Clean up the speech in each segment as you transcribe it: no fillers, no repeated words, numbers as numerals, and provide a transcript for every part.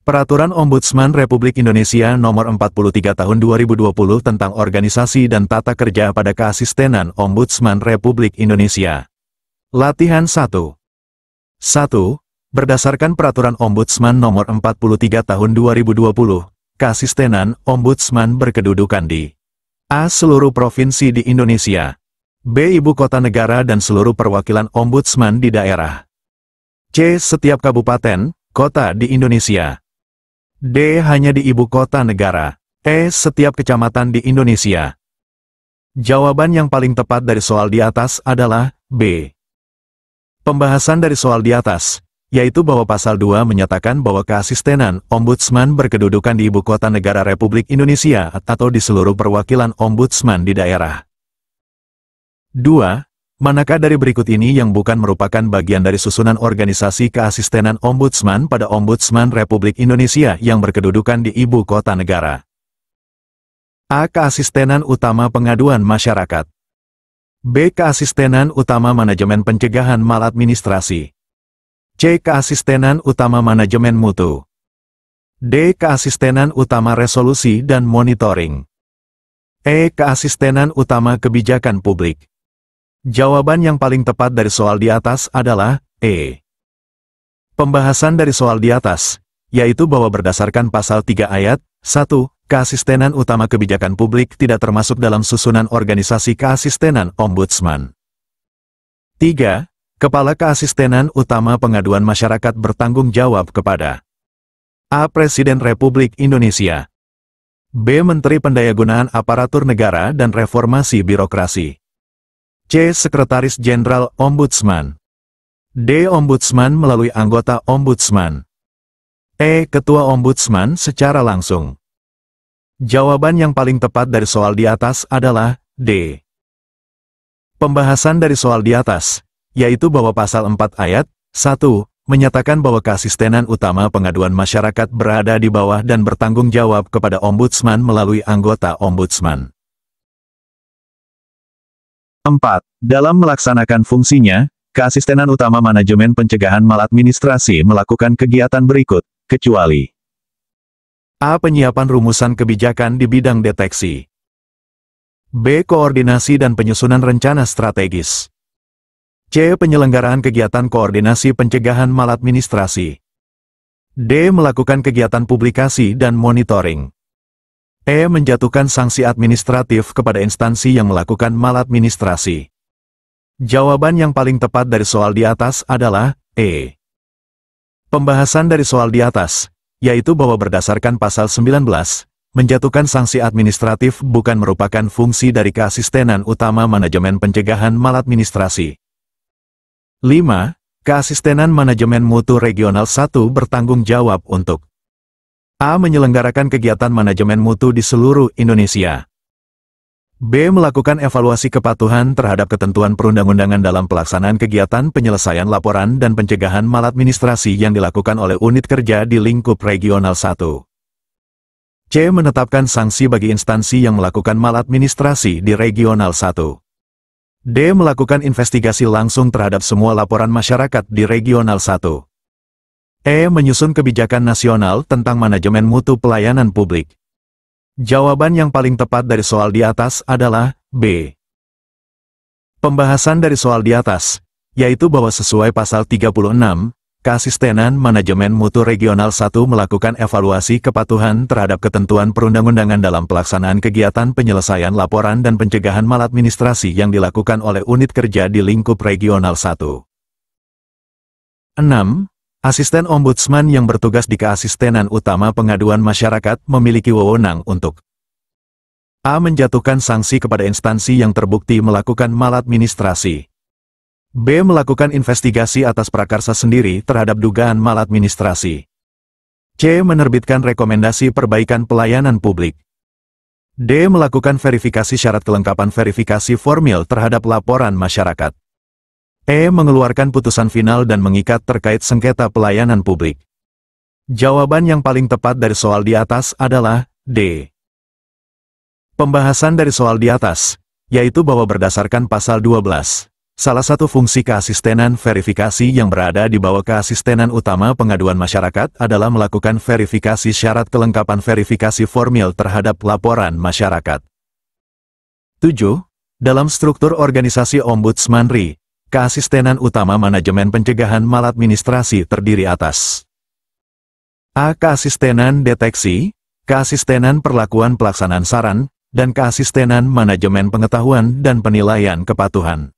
Peraturan Ombudsman Republik Indonesia Nomor 43 Tahun 2020 tentang Organisasi dan Tata Kerja pada Keasistenan Ombudsman Republik Indonesia. Latihan 1. 1. Berdasarkan Peraturan Ombudsman Nomor 43 Tahun 2020, Keasistenan Ombudsman berkedudukan di A. Seluruh provinsi di Indonesia, B. Ibu kota negara dan seluruh perwakilan Ombudsman di daerah, C. Setiap kabupaten, kota di Indonesia, D. Hanya di ibu kota negara, E. Setiap kecamatan di Indonesia. Jawaban yang paling tepat dari soal di atas adalah B. Pembahasan dari soal di atas, yaitu bahwa Pasal 2 menyatakan bahwa keasistenan Ombudsman berkedudukan di ibu kota negara Republik Indonesia atau di seluruh perwakilan Ombudsman di daerah. 2. Manakah dari berikut ini yang bukan merupakan bagian dari susunan organisasi keasistenan Ombudsman pada Ombudsman Republik Indonesia yang berkedudukan di ibu kota negara? A. Keasistenan Utama Pengaduan Masyarakat, B. Keasistenan Utama Manajemen Pencegahan Maladministrasi, C. Keasistenan Utama Manajemen Mutu, D. Keasistenan Utama Resolusi dan Monitoring, E. Keasistenan Utama Kebijakan Publik. Jawaban yang paling tepat dari soal di atas adalah E. Pembahasan dari soal di atas, yaitu bahwa berdasarkan Pasal 3 Ayat 1, keasistenan utama kebijakan publik tidak termasuk dalam susunan organisasi keasistenan Ombudsman. 3. Kepala Keasistenan Utama Pengaduan Masyarakat bertanggung jawab kepada A. Presiden Republik Indonesia, B. Menteri Pendayagunaan Aparatur Negara dan Reformasi Birokrasi, C. Sekretaris Jenderal Ombudsman, D. Ombudsman melalui anggota Ombudsman, E. Ketua Ombudsman secara langsung. Jawaban yang paling tepat dari soal di atas adalah D. Pembahasan dari soal di atas, yaitu bahwa Pasal 4 Ayat 1 menyatakan bahwa keasistenan utama pengaduan masyarakat berada di bawah dan bertanggung jawab kepada Ombudsman melalui anggota Ombudsman. 4. Dalam melaksanakan fungsinya, keasistenan utama manajemen pencegahan maladministrasi melakukan kegiatan berikut, kecuali A. Penyiapan rumusan kebijakan di bidang deteksi, B. Koordinasi dan penyusunan rencana strategis, C. Penyelenggaraan kegiatan koordinasi pencegahan maladministrasi, D. Melakukan kegiatan publikasi dan monitoring, E. Menjatuhkan sanksi administratif kepada instansi yang melakukan maladministrasi. Jawaban yang paling tepat dari soal di atas adalah E. Pembahasan dari soal di atas, yaitu bahwa berdasarkan Pasal 19, menjatuhkan sanksi administratif bukan merupakan fungsi dari keasistenan utama manajemen pencegahan maladministrasi. 5. Keasistenan Manajemen Mutu Regional 1 bertanggung jawab untuk A. Menyelenggarakan kegiatan manajemen mutu di seluruh Indonesia, B. Melakukan evaluasi kepatuhan terhadap ketentuan perundang-undangan dalam pelaksanaan kegiatan penyelesaian laporan dan pencegahan maladministrasi yang dilakukan oleh unit kerja di lingkup regional 1, C. Menetapkan sanksi bagi instansi yang melakukan maladministrasi di regional 1, D. Melakukan investigasi langsung terhadap semua laporan masyarakat di regional 1, E. Menyusun kebijakan nasional tentang manajemen mutu pelayanan publik. Jawaban yang paling tepat dari soal di atas adalah B. Pembahasan dari soal di atas, yaitu bahwa sesuai Pasal 36, Keasistenan Manajemen Mutu Regional 1 melakukan evaluasi kepatuhan terhadap ketentuan perundang-undangan dalam pelaksanaan kegiatan penyelesaian laporan dan pencegahan maladministrasi yang dilakukan oleh unit kerja di lingkup regional 1. 6. Asisten Ombudsman yang bertugas di Keasistenan Utama Pengaduan Masyarakat memiliki wewenang untuk A. Menjatuhkan sanksi kepada instansi yang terbukti melakukan maladministrasi, B. Melakukan investigasi atas prakarsa sendiri terhadap dugaan maladministrasi, C. Menerbitkan rekomendasi perbaikan pelayanan publik, D. Melakukan verifikasi syarat kelengkapan verifikasi formil terhadap laporan masyarakat, E. Mengeluarkan putusan final dan mengikat terkait sengketa pelayanan publik. Jawaban yang paling tepat dari soal di atas adalah D. Pembahasan dari soal di atas, yaitu bahwa berdasarkan Pasal 12, Salah satu fungsi keasistenan verifikasi yang berada di bawah keasistenan utama pengaduan masyarakat adalah melakukan verifikasi syarat kelengkapan verifikasi formil terhadap laporan masyarakat. 7. Dalam struktur organisasi Ombudsman RI, keasistenan utama manajemen pencegahan maladministrasi terdiri atas A. Keasistenan deteksi, keasistenan perlakuan pelaksanaan saran, dan keasistenan manajemen pengetahuan dan penilaian kepatuhan.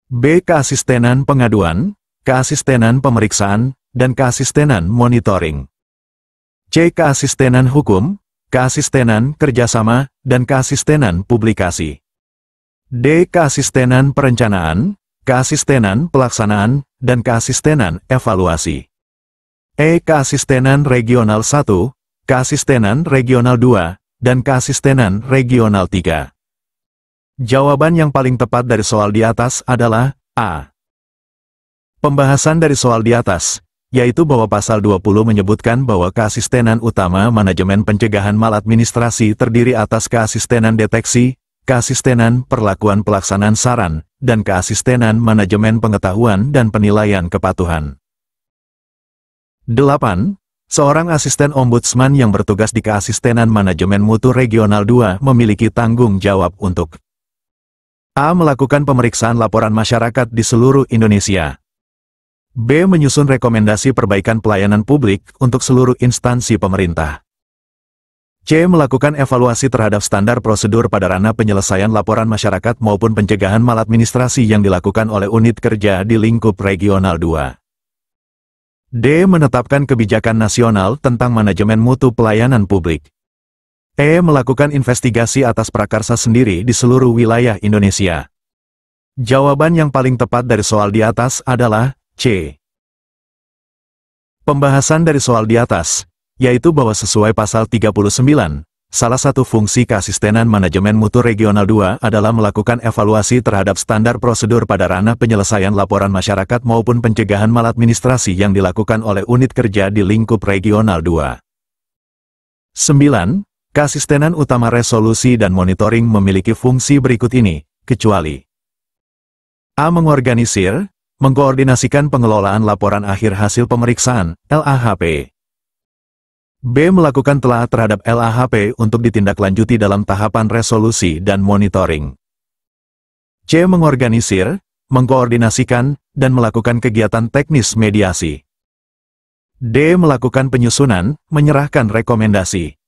B. Keasistenan pengaduan, keasistenan pemeriksaan, dan keasistenan monitoring. C. Keasistenan hukum, keasistenan kerjasama, dan keasistenan publikasi. D. Keasistenan perencanaan, keasistenan pelaksanaan, dan keasistenan evaluasi. E. Keasistenan regional 1, keasistenan regional 2, dan keasistenan regional 3. Jawaban yang paling tepat dari soal di atas adalah A. Pembahasan dari soal di atas, yaitu bahwa pasal 20 menyebutkan bahwa keasistenan utama manajemen pencegahan maladministrasi terdiri atas keasistenan deteksi, keasistenan perlakuan pelaksanaan saran, dan keasistenan manajemen pengetahuan dan penilaian kepatuhan. 8. Seorang asisten ombudsman yang bertugas di keasistenan manajemen mutu regional 2 memiliki tanggung jawab untuk A. Melakukan pemeriksaan laporan masyarakat di seluruh Indonesia. B. Menyusun rekomendasi perbaikan pelayanan publik untuk seluruh instansi pemerintah. C. Melakukan evaluasi terhadap standar prosedur pada ranah penyelesaian laporan masyarakat maupun pencegahan maladministrasi yang dilakukan oleh unit kerja di lingkup regional 2. D. Menetapkan kebijakan nasional tentang manajemen mutu pelayanan publik. E. Melakukan investigasi atas prakarsa sendiri di seluruh wilayah Indonesia. Jawaban yang paling tepat dari soal di atas adalah C. Pembahasan dari soal di atas, yaitu bahwa sesuai pasal 39, salah satu fungsi keasistenan manajemen mutu regional 2 adalah melakukan evaluasi terhadap standar prosedur pada ranah penyelesaian laporan masyarakat maupun pencegahan maladministrasi yang dilakukan oleh unit kerja di lingkup regional 2. 9. Keasistenan utama resolusi dan monitoring memiliki fungsi berikut ini, kecuali A. Mengorganisir, mengkoordinasikan pengelolaan laporan akhir hasil pemeriksaan, LAHP. B. Melakukan telaah terhadap LAHP untuk ditindaklanjuti dalam tahapan resolusi dan monitoring. C. Mengorganisir, mengkoordinasikan, dan melakukan kegiatan teknis mediasi. D. Melakukan penyusunan, menyerahkan rekomendasi.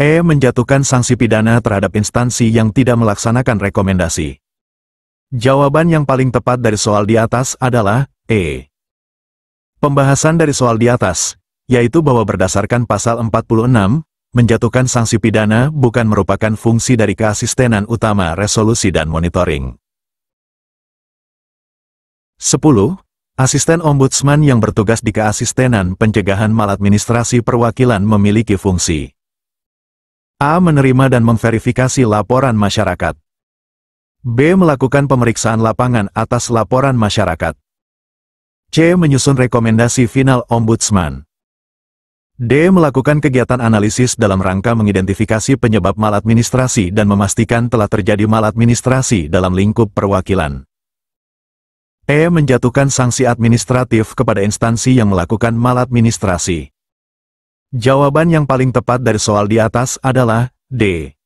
E. Menjatuhkan sanksi pidana terhadap instansi yang tidak melaksanakan rekomendasi. Jawaban yang paling tepat dari soal di atas adalah E. Pembahasan dari soal di atas, yaitu bahwa berdasarkan pasal 46, menjatuhkan sanksi pidana bukan merupakan fungsi dari keasistenan utama resolusi dan monitoring. 10. Asisten ombudsman yang bertugas di keasistenan pencegahan maladministrasi perwakilan memiliki fungsi A. Menerima dan memverifikasi laporan masyarakat. B. Melakukan pemeriksaan lapangan atas laporan masyarakat. C. Menyusun rekomendasi final ombudsman. D. Melakukan kegiatan analisis dalam rangka mengidentifikasi penyebab maladministrasi dan memastikan telah terjadi maladministrasi dalam lingkup perwakilan. E. Menjatuhkan sanksi administratif kepada instansi yang melakukan maladministrasi. Jawaban yang paling tepat dari soal di atas adalah D.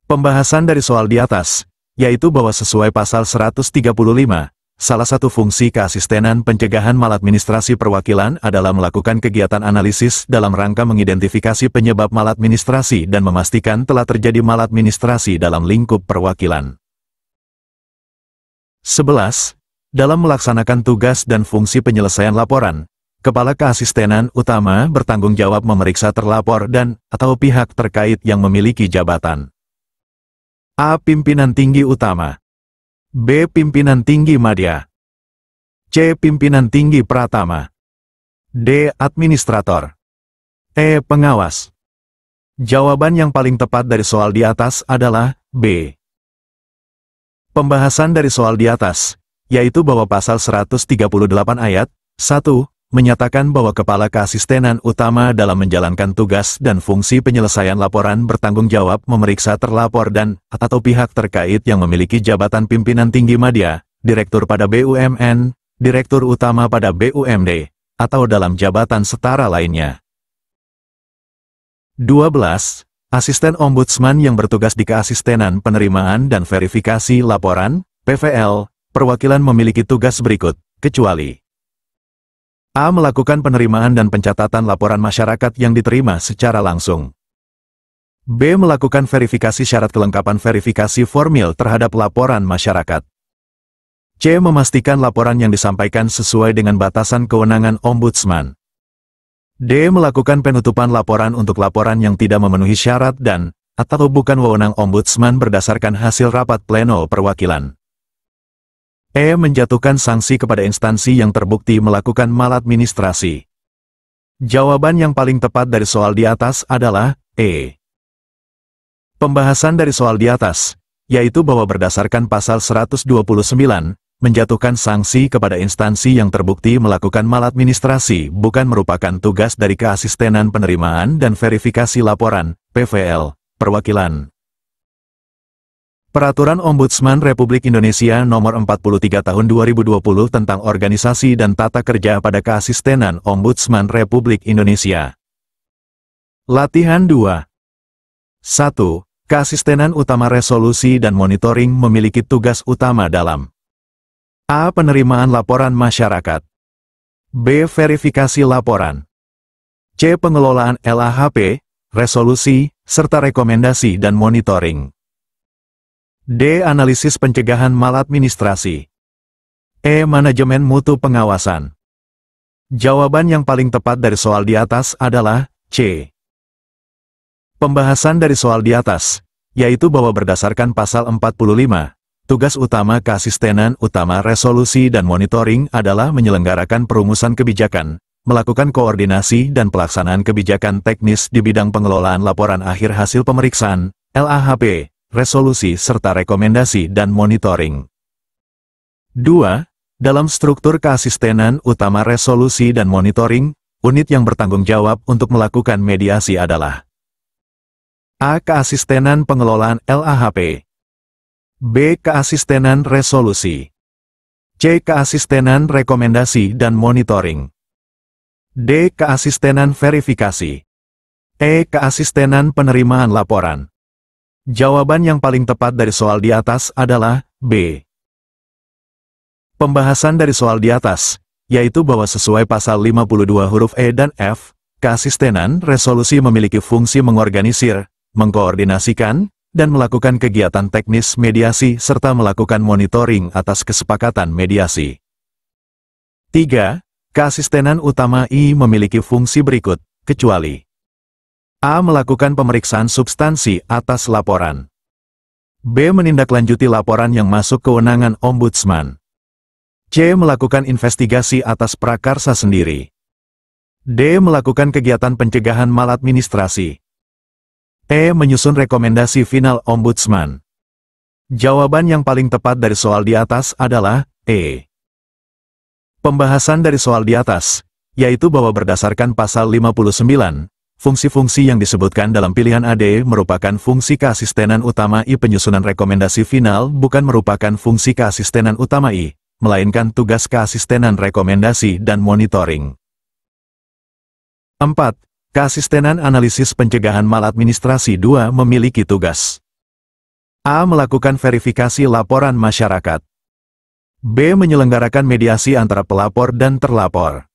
Pembahasan dari soal di atas, yaitu bahwa sesuai pasal 135, salah satu fungsi keasistenan pencegahan maladministrasi perwakilan adalah melakukan kegiatan analisis dalam rangka mengidentifikasi penyebab maladministrasi dan memastikan telah terjadi maladministrasi dalam lingkup perwakilan. 11. Dalam melaksanakan tugas dan fungsi penyelesaian laporan, Kepala Keasistenan Utama bertanggung jawab memeriksa terlapor dan/atau pihak terkait yang memiliki jabatan. A. Pimpinan Tinggi Utama. B. Pimpinan Tinggi Madya. C. Pimpinan Tinggi Pratama. D. Administrator. E. Pengawas. Jawaban yang paling tepat dari soal di atas adalah B. Pembahasan dari soal di atas, yaitu bahwa pasal 138 ayat 1 menyatakan bahwa Kepala Keasistenan Utama dalam menjalankan tugas dan fungsi penyelesaian laporan bertanggung jawab memeriksa terlapor dan atau pihak terkait yang memiliki jabatan pimpinan tinggi media, direktur pada BUMN, direktur utama pada BUMD, atau dalam jabatan setara lainnya. 12. Asisten Ombudsman yang bertugas di Keasistenan Penerimaan dan Verifikasi Laporan, PVL, perwakilan memiliki tugas berikut, kecuali A. Melakukan penerimaan dan pencatatan laporan masyarakat yang diterima secara langsung. B. Melakukan verifikasi syarat kelengkapan verifikasi formil terhadap laporan masyarakat. C. Memastikan laporan yang disampaikan sesuai dengan batasan kewenangan Ombudsman. D. Melakukan penutupan laporan untuk laporan yang tidak memenuhi syarat dan atau bukan wewenang Ombudsman berdasarkan hasil rapat pleno perwakilan. E. Menjatuhkan sanksi kepada instansi yang terbukti melakukan maladministrasi. Jawaban yang paling tepat dari soal di atas adalah E. Pembahasan dari soal di atas, yaitu bahwa berdasarkan pasal 129, menjatuhkan sanksi kepada instansi yang terbukti melakukan maladministrasi bukan merupakan tugas dari Keasistenan Penerimaan dan Verifikasi Laporan, PVL, perwakilan. Peraturan Ombudsman Republik Indonesia Nomor 43 Tahun 2020 tentang Organisasi dan Tata Kerja pada Keasistenan Ombudsman Republik Indonesia. Latihan 2. 1. Keasistenan Utama Resolusi dan Monitoring memiliki tugas utama dalam A. Penerimaan laporan masyarakat. B. Verifikasi laporan. C. Pengelolaan LAHP, resolusi, serta rekomendasi dan monitoring. D. Analisis pencegahan maladministrasi. E. Manajemen mutu pengawasan. Jawaban yang paling tepat dari soal di atas adalah C. Pembahasan dari soal di atas, yaitu bahwa berdasarkan pasal 45, tugas utama Keasistenan Utama Resolusi dan Monitoring adalah menyelenggarakan perumusan kebijakan, melakukan koordinasi dan pelaksanaan kebijakan teknis di bidang pengelolaan laporan akhir hasil pemeriksaan, LAHP, resolusi serta rekomendasi dan monitoring. 2. Dalam struktur Keasistenan Utama Resolusi dan Monitoring, unit yang bertanggung jawab untuk melakukan mediasi adalah A. Keasistenan Pengelolaan LAHP. B. Keasistenan Resolusi. C. Keasistenan Rekomendasi dan Monitoring. D. Keasistenan Verifikasi. E. Keasistenan Penerimaan Laporan. Jawaban yang paling tepat dari soal di atas adalah B. Pembahasan dari soal di atas, yaitu bahwa sesuai pasal 52 huruf E dan F, Keasistenan Resolusi memiliki fungsi mengorganisir, mengkoordinasikan, dan melakukan kegiatan teknis mediasi serta melakukan monitoring atas kesepakatan mediasi. 3. Keasistenan Utama I memiliki fungsi berikut, kecuali A. Melakukan pemeriksaan substansi atas laporan. B. Menindaklanjuti laporan yang masuk kewenangan Ombudsman. C. Melakukan investigasi atas prakarsa sendiri. D. Melakukan kegiatan pencegahan maladministrasi. E. Menyusun rekomendasi final Ombudsman. Jawaban yang paling tepat dari soal di atas adalah E. Pembahasan dari soal di atas, yaitu bahwa berdasarkan pasal 59, fungsi-fungsi yang disebutkan dalam pilihan AD merupakan fungsi Keasistenan Utama I. Penyusunan rekomendasi final bukan merupakan fungsi Keasistenan Utama I, melainkan tugas Keasistenan Rekomendasi dan Monitoring. 4. Keasistenan Analisis Pencegahan Maladministrasi 2 memiliki tugas A. Melakukan verifikasi laporan masyarakat. B. Menyelenggarakan mediasi antara pelapor dan terlapor.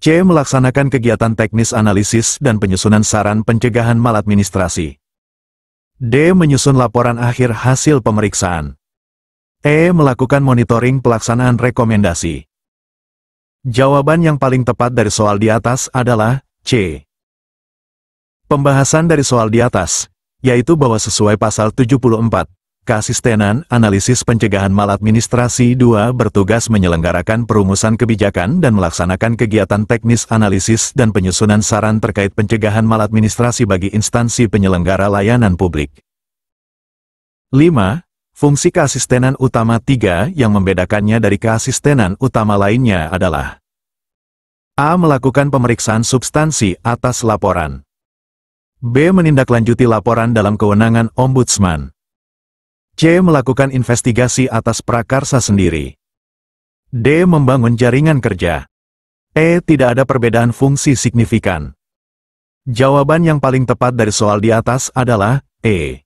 C. Melaksanakan kegiatan teknis analisis dan penyusunan saran pencegahan maladministrasi. D. Menyusun laporan akhir hasil pemeriksaan. E. Melakukan monitoring pelaksanaan rekomendasi. Jawaban yang paling tepat dari soal di atas adalah C. Pembahasan dari soal di atas, yaitu bahwa sesuai pasal 74, Keasistenan Analisis Pencegahan Maladministrasi 2 bertugas menyelenggarakan perumusan kebijakan dan melaksanakan kegiatan teknis analisis dan penyusunan saran terkait pencegahan maladministrasi bagi instansi penyelenggara layanan publik. 5. Fungsi Keasistenan Utama 3 yang membedakannya dari keasistenan utama lainnya adalah A. Melakukan pemeriksaan substansi atas laporan. B. Menindaklanjuti laporan dalam kewenangan Ombudsman. C. Melakukan investigasi atas prakarsa sendiri. D. Membangun jaringan kerja. E. Tidak ada perbedaan fungsi signifikan. Jawaban yang paling tepat dari soal di atas adalah E.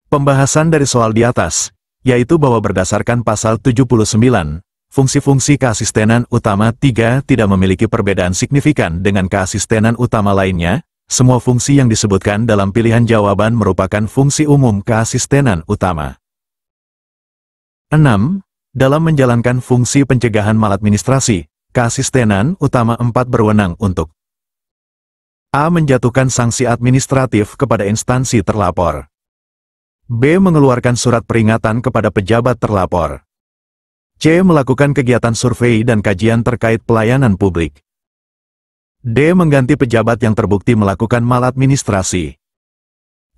Pembahasan dari soal di atas, yaitu bahwa berdasarkan pasal 79, fungsi-fungsi keasistenan utama 3 tidak memiliki perbedaan signifikan dengan keasistenan utama lainnya. Semua fungsi yang disebutkan dalam pilihan jawaban merupakan fungsi umum keasistenan utama. 6. Dalam menjalankan fungsi pencegahan maladministrasi, keasistenan utama 4 berwenang untuk A. Menjatuhkan sanksi administratif kepada instansi terlapor. B. Mengeluarkan surat peringatan kepada pejabat terlapor. C. Melakukan kegiatan survei dan kajian terkait pelayanan publik. D. Mengganti pejabat yang terbukti melakukan maladministrasi.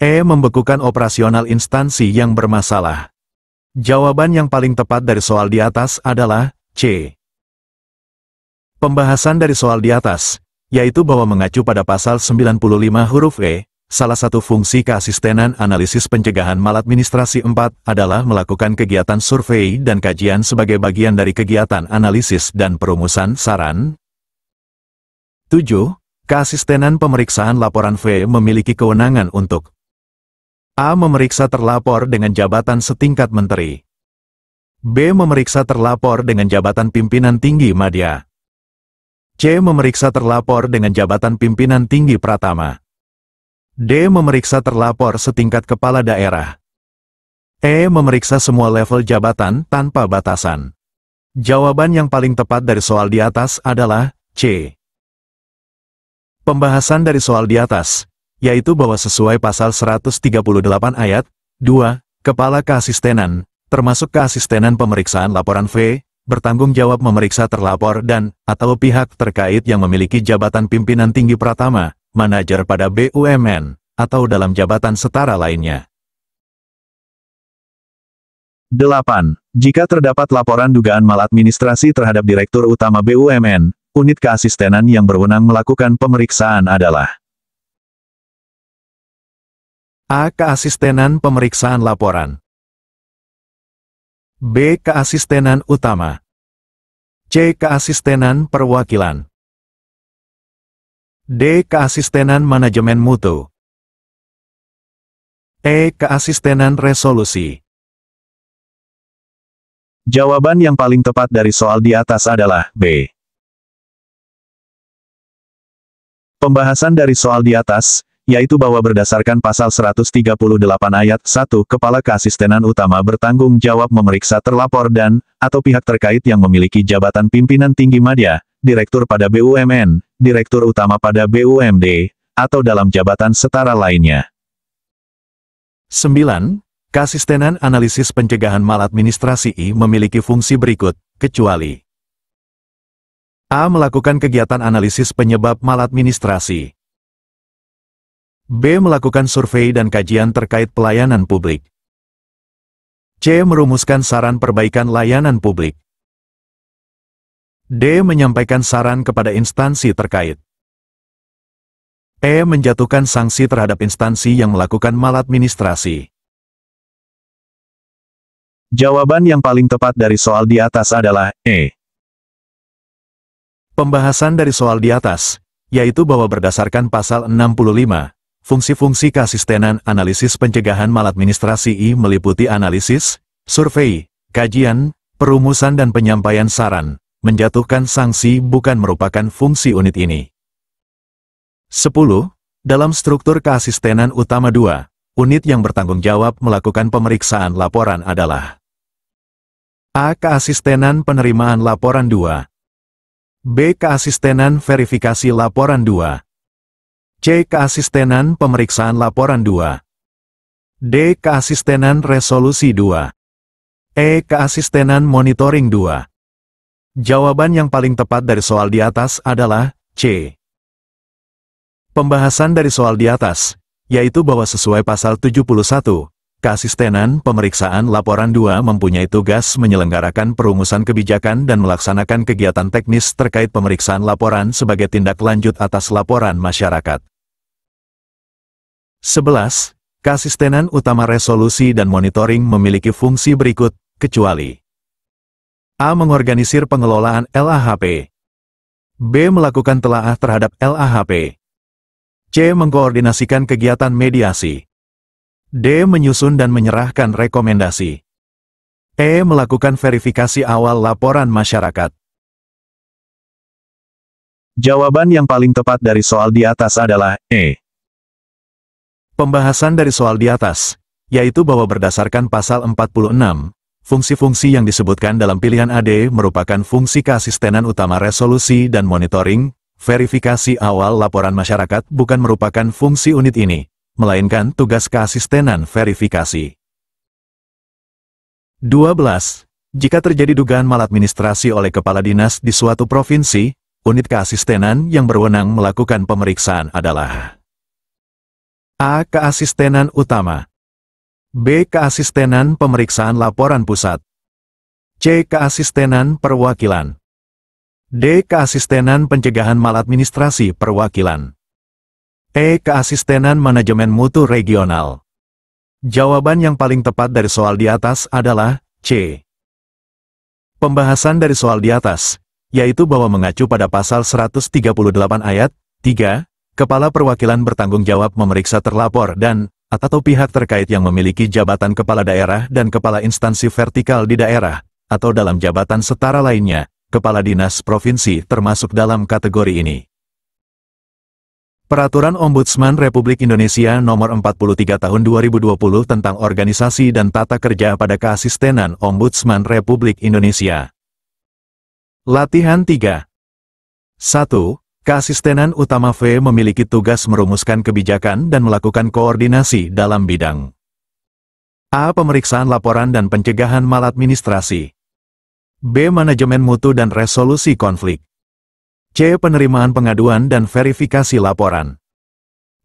E. Membekukan operasional instansi yang bermasalah. Jawaban yang paling tepat dari soal di atas adalah C. Pembahasan dari soal di atas, yaitu bahwa mengacu pada pasal 95 huruf E, salah satu fungsi keasistenan analisis pencegahan maladministrasi 4 adalah melakukan kegiatan survei dan kajian sebagai bagian dari kegiatan analisis dan perumusan saran. 7. Keasistenan pemeriksaan laporan V memiliki kewenangan untuk A. Memeriksa terlapor dengan jabatan setingkat menteri. B. Memeriksa terlapor dengan jabatan pimpinan tinggi madya. C. Memeriksa terlapor dengan jabatan pimpinan tinggi pratama. D. Memeriksa terlapor setingkat kepala daerah. E. Memeriksa semua level jabatan tanpa batasan. Jawaban yang paling tepat dari soal di atas adalah C. Pembahasan dari soal di atas, yaitu bahwa sesuai pasal 138 ayat 2, Kepala Keasistenan, termasuk keasistenan pemeriksaan laporan V, bertanggung jawab memeriksa terlapor dan atau pihak terkait yang memiliki jabatan pimpinan tinggi pratama, manajer pada BUMN, atau dalam jabatan setara lainnya. 8. Jika terdapat laporan dugaan maladministrasi terhadap Direktur Utama BUMN, unit keasistenan yang berwenang melakukan pemeriksaan adalah A. Keasistenan pemeriksaan laporan. B. Keasistenan utama. C. Keasistenan perwakilan. D. Keasistenan manajemen mutu. E. Keasistenan resolusi. Jawaban yang paling tepat dari soal di atas adalah B. Pembahasan dari soal di atas, yaitu bahwa berdasarkan pasal 138 ayat 1 Kepala Keasistenan Utama bertanggung jawab memeriksa terlapor dan, atau pihak terkait yang memiliki jabatan pimpinan tinggi madya, Direktur pada BUMN, Direktur Utama pada BUMD, atau dalam jabatan setara lainnya. 9. Keasistenan analisis pencegahan maladministrasi I memiliki fungsi berikut, kecuali A. Melakukan kegiatan analisis penyebab maladministrasi. B. Melakukan survei dan kajian terkait pelayanan publik. C. Merumuskan saran perbaikan layanan publik. D. Menyampaikan saran kepada instansi terkait. E. Menjatuhkan sanksi terhadap instansi yang melakukan maladministrasi. Jawaban yang paling tepat dari soal di atas adalah E. Pembahasan dari soal di atas, yaitu bahwa berdasarkan pasal 65, fungsi-fungsi keasistenan analisis pencegahan maladministrasi I meliputi analisis, survei, kajian, perumusan dan penyampaian saran. Menjatuhkan sanksi bukan merupakan fungsi unit ini. 10. Dalam struktur keasistenan utama 2, unit yang bertanggung jawab melakukan pemeriksaan laporan adalah A. Keasistenan penerimaan laporan 2. B. Keasistenan verifikasi laporan 2. C. Keasistenan pemeriksaan laporan 2. D. Keasistenan resolusi 2. E. Keasistenan monitoring 2. Jawaban yang paling tepat dari soal di atas adalah C. Pembahasan dari soal di atas, yaitu bahwa sesuai pasal 71, Keasistenan pemeriksaan laporan 2 mempunyai tugas menyelenggarakan perumusan kebijakan dan melaksanakan kegiatan teknis terkait pemeriksaan laporan sebagai tindak lanjut atas laporan masyarakat. 11. Keasistenan utama resolusi dan monitoring memiliki fungsi berikut, kecuali A. Mengorganisir pengelolaan LAHP. B. Melakukan telaah terhadap LAHP. C. Mengkoordinasikan kegiatan mediasi. D. Menyusun dan menyerahkan rekomendasi. E. Melakukan verifikasi awal laporan masyarakat. Jawaban yang paling tepat dari soal di atas adalah E. Pembahasan dari soal di atas, yaitu bahwa berdasarkan pasal 46, fungsi-fungsi yang disebutkan dalam pilihan AD merupakan fungsi keasistenan utama resolusi dan monitoring, verifikasi awal laporan masyarakat bukan merupakan fungsi unit ini, melainkan tugas keasistenan verifikasi. 12. Jika terjadi dugaan maladministrasi oleh kepala dinas di suatu provinsi, unit keasistenan yang berwenang melakukan pemeriksaan adalah A. Keasistenan utama. B. Keasistenan pemeriksaan laporan pusat. C. Keasistenan perwakilan. D. Keasistenan pencegahan maladministrasi perwakilan. E. Keasistenan manajemen mutu regional. Jawaban yang paling tepat dari soal di atas adalah C. Pembahasan dari soal di atas, yaitu bahwa mengacu pada pasal 138 ayat 3, Kepala Perwakilan bertanggung jawab memeriksa terlapor dan atau pihak terkait yang memiliki jabatan kepala daerah dan kepala instansi vertikal di daerah, atau dalam jabatan setara lainnya, kepala dinas provinsi termasuk dalam kategori ini. Peraturan Ombudsman Republik Indonesia Nomor 43 Tahun 2020 tentang Organisasi dan Tata Kerja pada Keasistenan Ombudsman Republik Indonesia. Latihan 3. 1. Keasistenan utama V memiliki tugas merumuskan kebijakan dan melakukan koordinasi dalam bidang A. Pemeriksaan laporan dan pencegahan maladministrasi. B. Manajemen mutu dan resolusi konflik. C. Penerimaan pengaduan dan verifikasi laporan.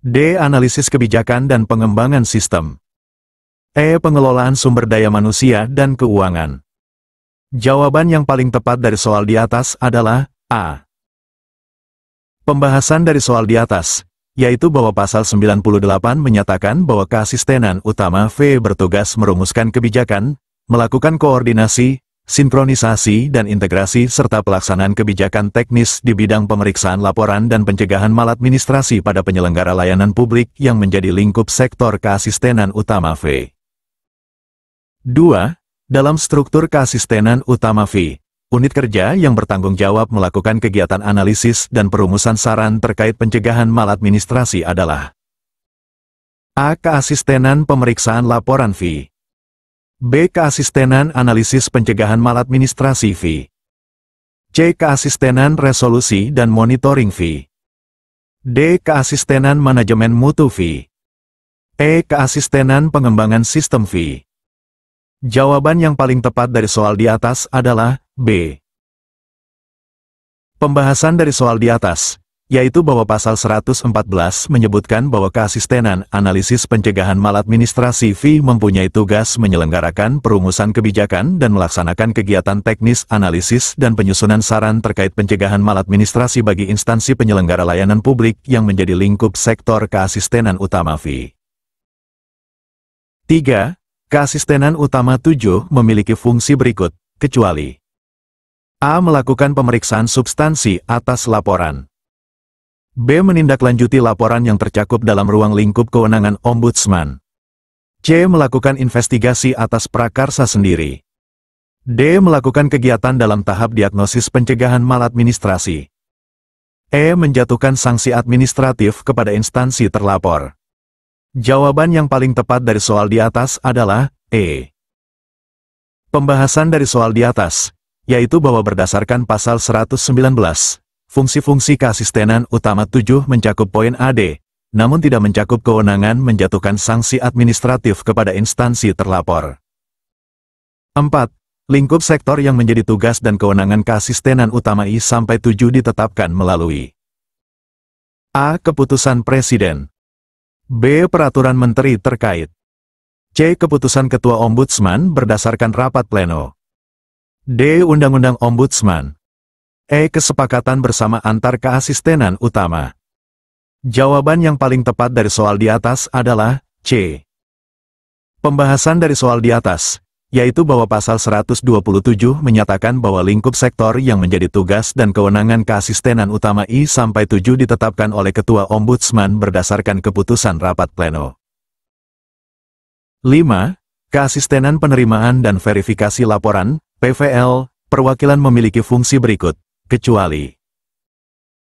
D. Analisis kebijakan dan pengembangan sistem. E. Pengelolaan sumber daya manusia dan keuangan. Jawaban yang paling tepat dari soal di atas adalah A. Pembahasan dari soal di atas, yaitu bahwa pasal 98 menyatakan bahwa keasistenan utama V bertugas merumuskan kebijakan, melakukan koordinasi, sinkronisasi dan integrasi serta pelaksanaan kebijakan teknis di bidang pemeriksaan laporan dan pencegahan maladministrasi pada penyelenggara layanan publik yang menjadi lingkup sektor keasistenan utama V. 2. Dalam struktur keasistenan utama V, unit kerja yang bertanggung jawab melakukan kegiatan analisis dan perumusan saran terkait pencegahan maladministrasi adalah A. Keasistenan pemeriksaan laporan V. B. Keasistenan analisis pencegahan maladministrasi V. C. Keasistenan resolusi dan monitoring V. D. Keasistenan manajemen mutu V. E. Keasistenan pengembangan sistem V. Jawaban yang paling tepat dari soal di atas adalah B. Pembahasan dari soal di atas, yaitu bahwa pasal 114 menyebutkan bahwa keasistenan analisis pencegahan maladministrasi V mempunyai tugas menyelenggarakan perumusan kebijakan dan melaksanakan kegiatan teknis analisis dan penyusunan saran terkait pencegahan maladministrasi bagi instansi penyelenggara layanan publik yang menjadi lingkup sektor keasistenan utama V. 3. Keasistenan utama 7 memiliki fungsi berikut, kecuali A. Melakukan pemeriksaan substansi atas laporan. B. Menindaklanjuti laporan yang tercakup dalam ruang lingkup kewenangan Ombudsman. C. Melakukan investigasi atas prakarsa sendiri. D. Melakukan kegiatan dalam tahap diagnosis pencegahan maladministrasi. E. Menjatuhkan sanksi administratif kepada instansi terlapor. Jawaban yang paling tepat dari soal di atas adalah E. Pembahasan dari soal di atas, yaitu bahwa berdasarkan pasal 119, fungsi-fungsi keasistenan utama 7 mencakup poin AD, namun tidak mencakup kewenangan menjatuhkan sanksi administratif kepada instansi terlapor. 4. Lingkup sektor yang menjadi tugas dan kewenangan keasistenan utama I-7 ditetapkan melalui A. Keputusan Presiden. B. Peraturan Menteri terkait. C. Keputusan Ketua Ombudsman berdasarkan rapat pleno. D. Undang-undang Ombudsman. E. Kesepakatan bersama antar keasistenan utama. Jawaban yang paling tepat dari soal di atas adalah C. Pembahasan dari soal di atas, yaitu bahwa pasal 127 menyatakan bahwa lingkup sektor yang menjadi tugas dan kewenangan keasistenan utama I-7 ditetapkan oleh Ketua Ombudsman berdasarkan keputusan rapat pleno. 5. Keasistenan penerimaan dan verifikasi laporan, PVL, perwakilan memiliki fungsi berikut, kecuali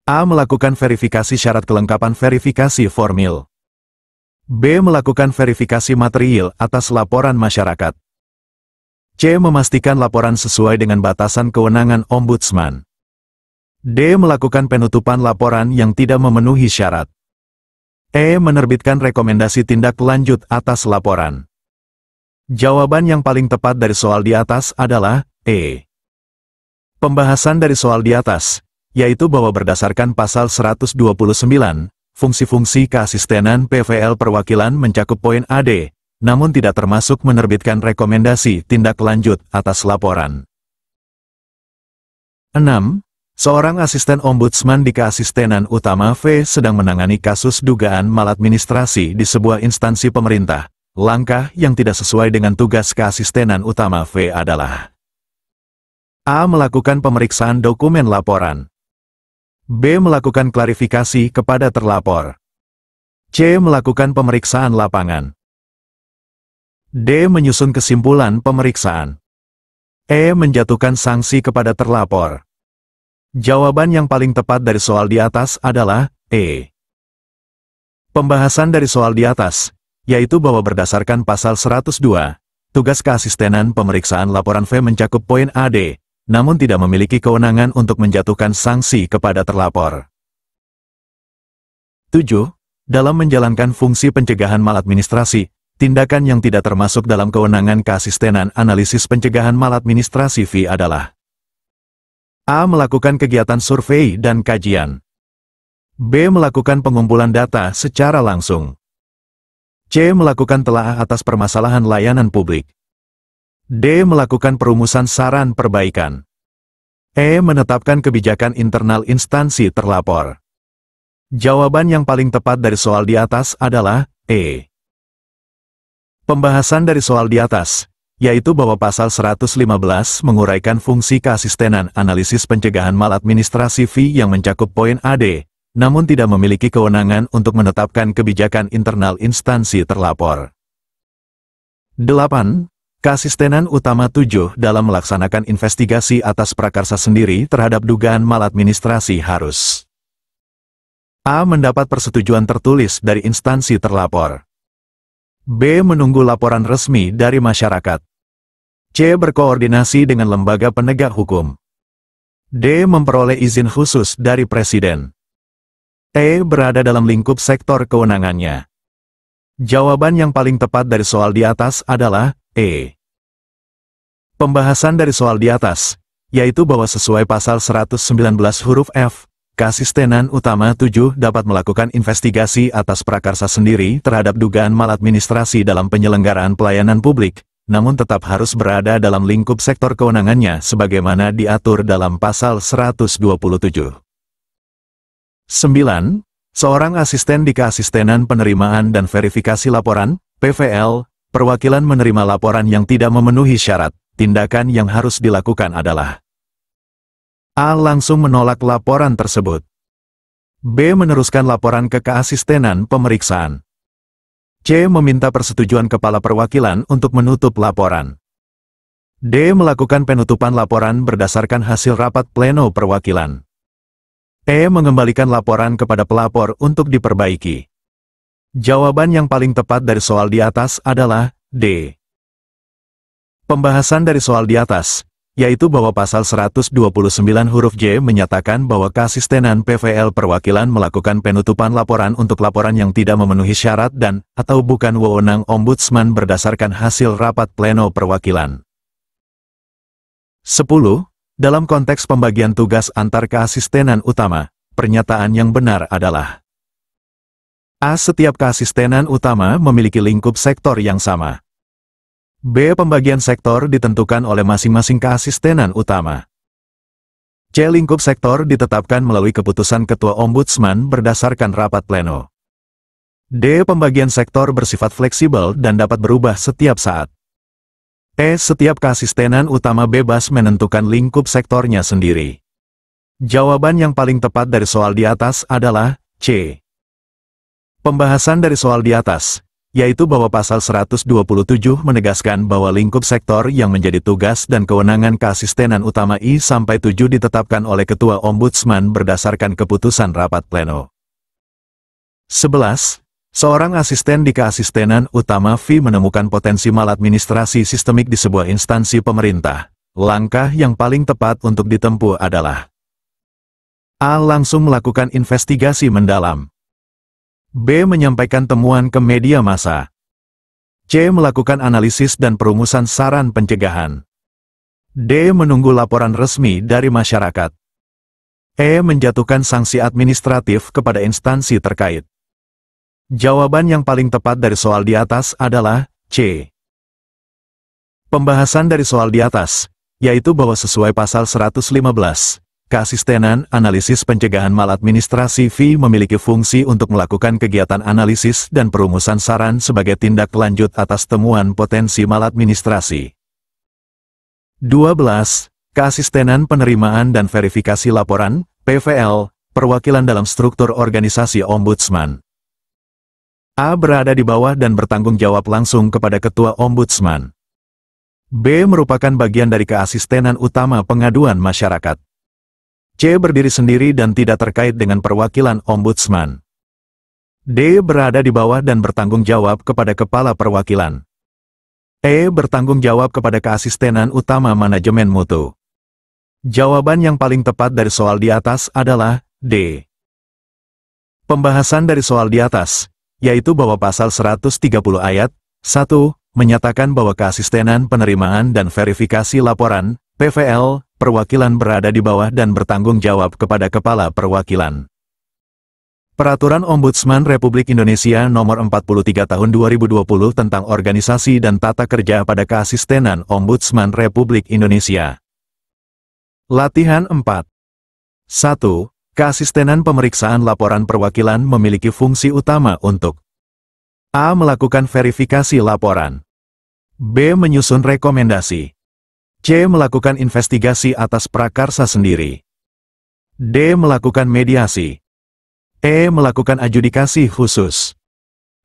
A. Melakukan verifikasi syarat kelengkapan verifikasi formil. B. Melakukan verifikasi material atas laporan masyarakat. C. Memastikan laporan sesuai dengan batasan kewenangan Ombudsman. D. Melakukan penutupan laporan yang tidak memenuhi syarat. E. Menerbitkan rekomendasi tindak lanjut atas laporan. Jawaban yang paling tepat dari soal di atas adalah E. Pembahasan dari soal di atas, yaitu bahwa berdasarkan pasal 129, fungsi-fungsi keasistenan PVL perwakilan mencakup poin AD, namun tidak termasuk menerbitkan rekomendasi tindak lanjut atas laporan. 6. Seorang asisten ombudsman di keasistenan utama V sedang menangani kasus dugaan maladministrasi di sebuah instansi pemerintah. Langkah yang tidak sesuai dengan tugas keasistenan utama V adalah A. Melakukan pemeriksaan dokumen laporan. B. Melakukan klarifikasi kepada terlapor. C. Melakukan pemeriksaan lapangan. D. Menyusun kesimpulan pemeriksaan. E. Menjatuhkan sanksi kepada terlapor. Jawaban yang paling tepat dari soal di atas adalah E. Pembahasan dari soal di atas, yaitu bahwa berdasarkan pasal 102, tugas keasistenan pemeriksaan laporan V mencakup poin AD, namun tidak memiliki kewenangan untuk menjatuhkan sanksi kepada terlapor. 7. Dalam menjalankan fungsi pencegahan maladministrasi, tindakan yang tidak termasuk dalam kewenangan keasistenan analisis pencegahan maladministrasi V adalah A. Melakukan kegiatan survei dan kajian. B. Melakukan pengumpulan data secara langsung. C. Melakukan telaah atas permasalahan layanan publik. D. Melakukan perumusan saran perbaikan. E. Menetapkan kebijakan internal instansi terlapor. Jawaban yang paling tepat dari soal di atas adalah E. Pembahasan dari soal di atas, yaitu bahwa pasal 115 menguraikan fungsi keasistenan analisis pencegahan maladministrasi V yang mencakup poin AD, namun tidak memiliki kewenangan untuk menetapkan kebijakan internal instansi terlapor. 8. Keasistenan utama 7 dalam melaksanakan investigasi atas prakarsa sendiri terhadap dugaan maladministrasi harus A. Mendapat persetujuan tertulis dari instansi terlapor. B. Menunggu laporan resmi dari masyarakat. C. Berkoordinasi dengan lembaga penegak hukum. D. Memperoleh izin khusus dari Presiden. E. Berada dalam lingkup sektor kewenangannya. Jawaban yang paling tepat dari soal di atas adalah E. Pembahasan dari soal di atas, yaitu bahwa sesuai pasal 119 huruf F, keasistenan utama 7 dapat melakukan investigasi atas prakarsa sendiri terhadap dugaan maladministrasi dalam penyelenggaraan pelayanan publik, namun tetap harus berada dalam lingkup sektor kewenangannya sebagaimana diatur dalam pasal 127. 9. Seorang asisten di keasistenan penerimaan dan verifikasi laporan, PVL, perwakilan menerima laporan yang tidak memenuhi syarat. Tindakan yang harus dilakukan adalah A. Langsung menolak laporan tersebut. B. Meneruskan laporan ke keasistenan pemeriksaan. C. Meminta persetujuan kepala perwakilan untuk menutup laporan. D. Melakukan penutupan laporan berdasarkan hasil rapat pleno perwakilan. E. Mengembalikan laporan kepada pelapor untuk diperbaiki. Jawaban yang paling tepat dari soal di atas adalah D. Pembahasan dari soal di atas, yaitu bahwa pasal 129 huruf J menyatakan bahwa keasistenan PVL perwakilan melakukan penutupan laporan untuk laporan yang tidak memenuhi syarat dan atau bukan wewenang ombudsman berdasarkan hasil rapat pleno perwakilan. 10. Dalam konteks pembagian tugas antar keasistenan utama, pernyataan yang benar adalah A. Setiap keasistenan utama memiliki lingkup sektor yang sama. B. Pembagian sektor ditentukan oleh masing-masing keasistenan utama. C. Lingkup sektor ditetapkan melalui keputusan Ketua Ombudsman berdasarkan rapat pleno. D. Pembagian sektor bersifat fleksibel dan dapat berubah setiap saat. E. Setiap keasistenan utama bebas menentukan lingkup sektornya sendiri. Jawaban yang paling tepat dari soal di atas adalah C. Pembahasan dari soal di atas, yaitu bahwa pasal 127 menegaskan bahwa lingkup sektor yang menjadi tugas dan kewenangan keasistenan utama I-7 ditetapkan oleh Ketua Ombudsman berdasarkan keputusan rapat pleno. 11. Seorang asisten di keasistenan utama V menemukan potensi maladministrasi sistemik di sebuah instansi pemerintah. Langkah yang paling tepat untuk ditempuh adalah A. Langsung melakukan investigasi mendalam. B. Menyampaikan temuan ke media massa. C. Melakukan analisis dan perumusan saran pencegahan. D. Menunggu laporan resmi dari masyarakat. E. Menjatuhkan sanksi administratif kepada instansi terkait. Jawaban yang paling tepat dari soal di atas adalah C. Pembahasan dari soal di atas, yaitu bahwa sesuai pasal 115, keasistenan analisis pencegahan maladministrasi V memiliki fungsi untuk melakukan kegiatan analisis dan perumusan saran sebagai tindak lanjut atas temuan potensi maladministrasi. 12. Keasistenan penerimaan dan verifikasi laporan, PVL, perwakilan dalam struktur organisasi Ombudsman. A. Berada di bawah dan bertanggung jawab langsung kepada Ketua Ombudsman. B. Merupakan bagian dari keasistenan utama pengaduan masyarakat. C. Berdiri sendiri dan tidak terkait dengan perwakilan Ombudsman. D. Berada di bawah dan bertanggung jawab kepada Kepala Perwakilan. E. Bertanggung jawab kepada keasistenan utama manajemen mutu. Jawaban yang paling tepat dari soal di atas adalah D. Pembahasan dari soal di atas, yaitu bahwa pasal 130 ayat 1, menyatakan bahwa keasistenan penerimaan dan verifikasi laporan, PVL, perwakilan berada di bawah dan bertanggung jawab kepada Kepala Perwakilan. Peraturan Ombudsman Republik Indonesia Nomor 43 Tahun 2020 tentang Organisasi dan Tata Kerja pada Keasistenan Ombudsman Republik Indonesia. Latihan 4. 1. Keasistenan pemeriksaan laporan perwakilan memiliki fungsi utama untuk A. Melakukan verifikasi laporan. B. Menyusun rekomendasi. C. Melakukan investigasi atas prakarsa sendiri. D. Melakukan mediasi. E. Melakukan adjudikasi khusus.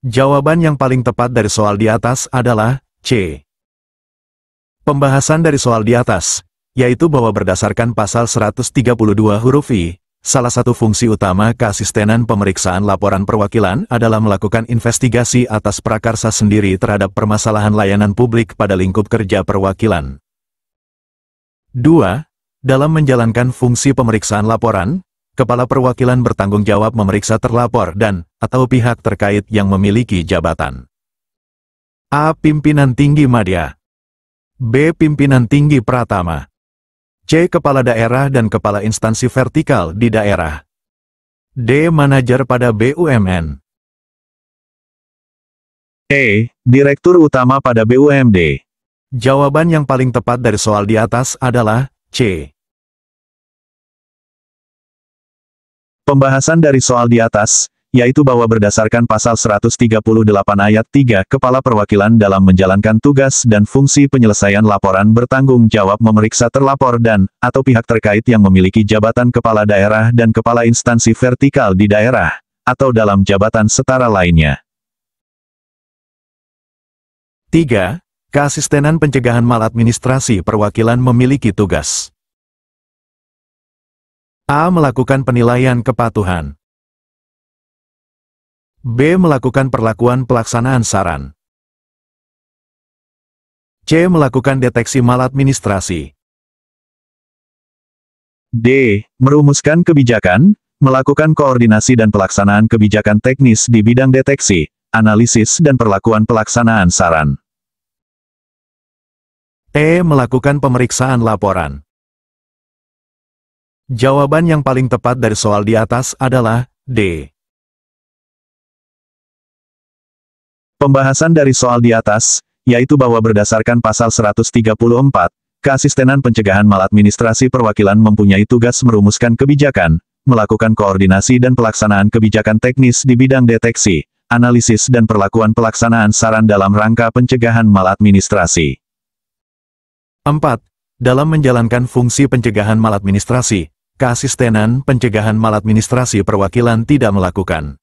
Jawaban yang paling tepat dari soal di atas adalah C. Pembahasan dari soal di atas, yaitu bahwa berdasarkan pasal 132 huruf I, salah satu fungsi utama keasistenan pemeriksaan laporan perwakilan adalah melakukan investigasi atas prakarsa sendiri terhadap permasalahan layanan publik pada lingkup kerja perwakilan. 2. Dalam menjalankan fungsi pemeriksaan laporan, Kepala Perwakilan bertanggung jawab memeriksa terlapor dan/atau pihak terkait yang memiliki jabatan. A. Pimpinan Tinggi Madya. B. Pimpinan Tinggi Pratama. C. Kepala daerah dan kepala instansi vertikal di daerah. D. Manajer pada BUMN. E. Direktur Utama pada BUMD. Jawaban yang paling tepat dari soal di atas adalah C. Pembahasan dari soal di atas, yaitu bahwa berdasarkan pasal 138 ayat 3, Kepala Perwakilan dalam menjalankan tugas dan fungsi penyelesaian laporan bertanggung jawab memeriksa terlapor dan/atau pihak terkait yang memiliki jabatan kepala daerah dan kepala instansi vertikal di daerah, atau dalam jabatan setara lainnya. 3. Keasistenan pencegahan maladministrasi perwakilan memiliki tugas A. Melakukan penilaian kepatuhan. B. Melakukan perlakuan pelaksanaan saran. C. Melakukan deteksi maladministrasi. D. Merumuskan kebijakan, melakukan koordinasi dan pelaksanaan kebijakan teknis di bidang deteksi, analisis dan perlakuan pelaksanaan saran. E. Melakukan pemeriksaan laporan. Jawaban yang paling tepat dari soal di atas adalah D. Pembahasan dari soal di atas, yaitu bahwa berdasarkan pasal 134, Keasistenan Pencegahan Maladministrasi Perwakilan mempunyai tugas merumuskan kebijakan, melakukan koordinasi dan pelaksanaan kebijakan teknis di bidang deteksi, analisis dan perlakuan pelaksanaan saran dalam rangka pencegahan maladministrasi. 4. Dalam menjalankan fungsi pencegahan maladministrasi, Keasistenan Pencegahan Maladministrasi Perwakilan tidak melakukan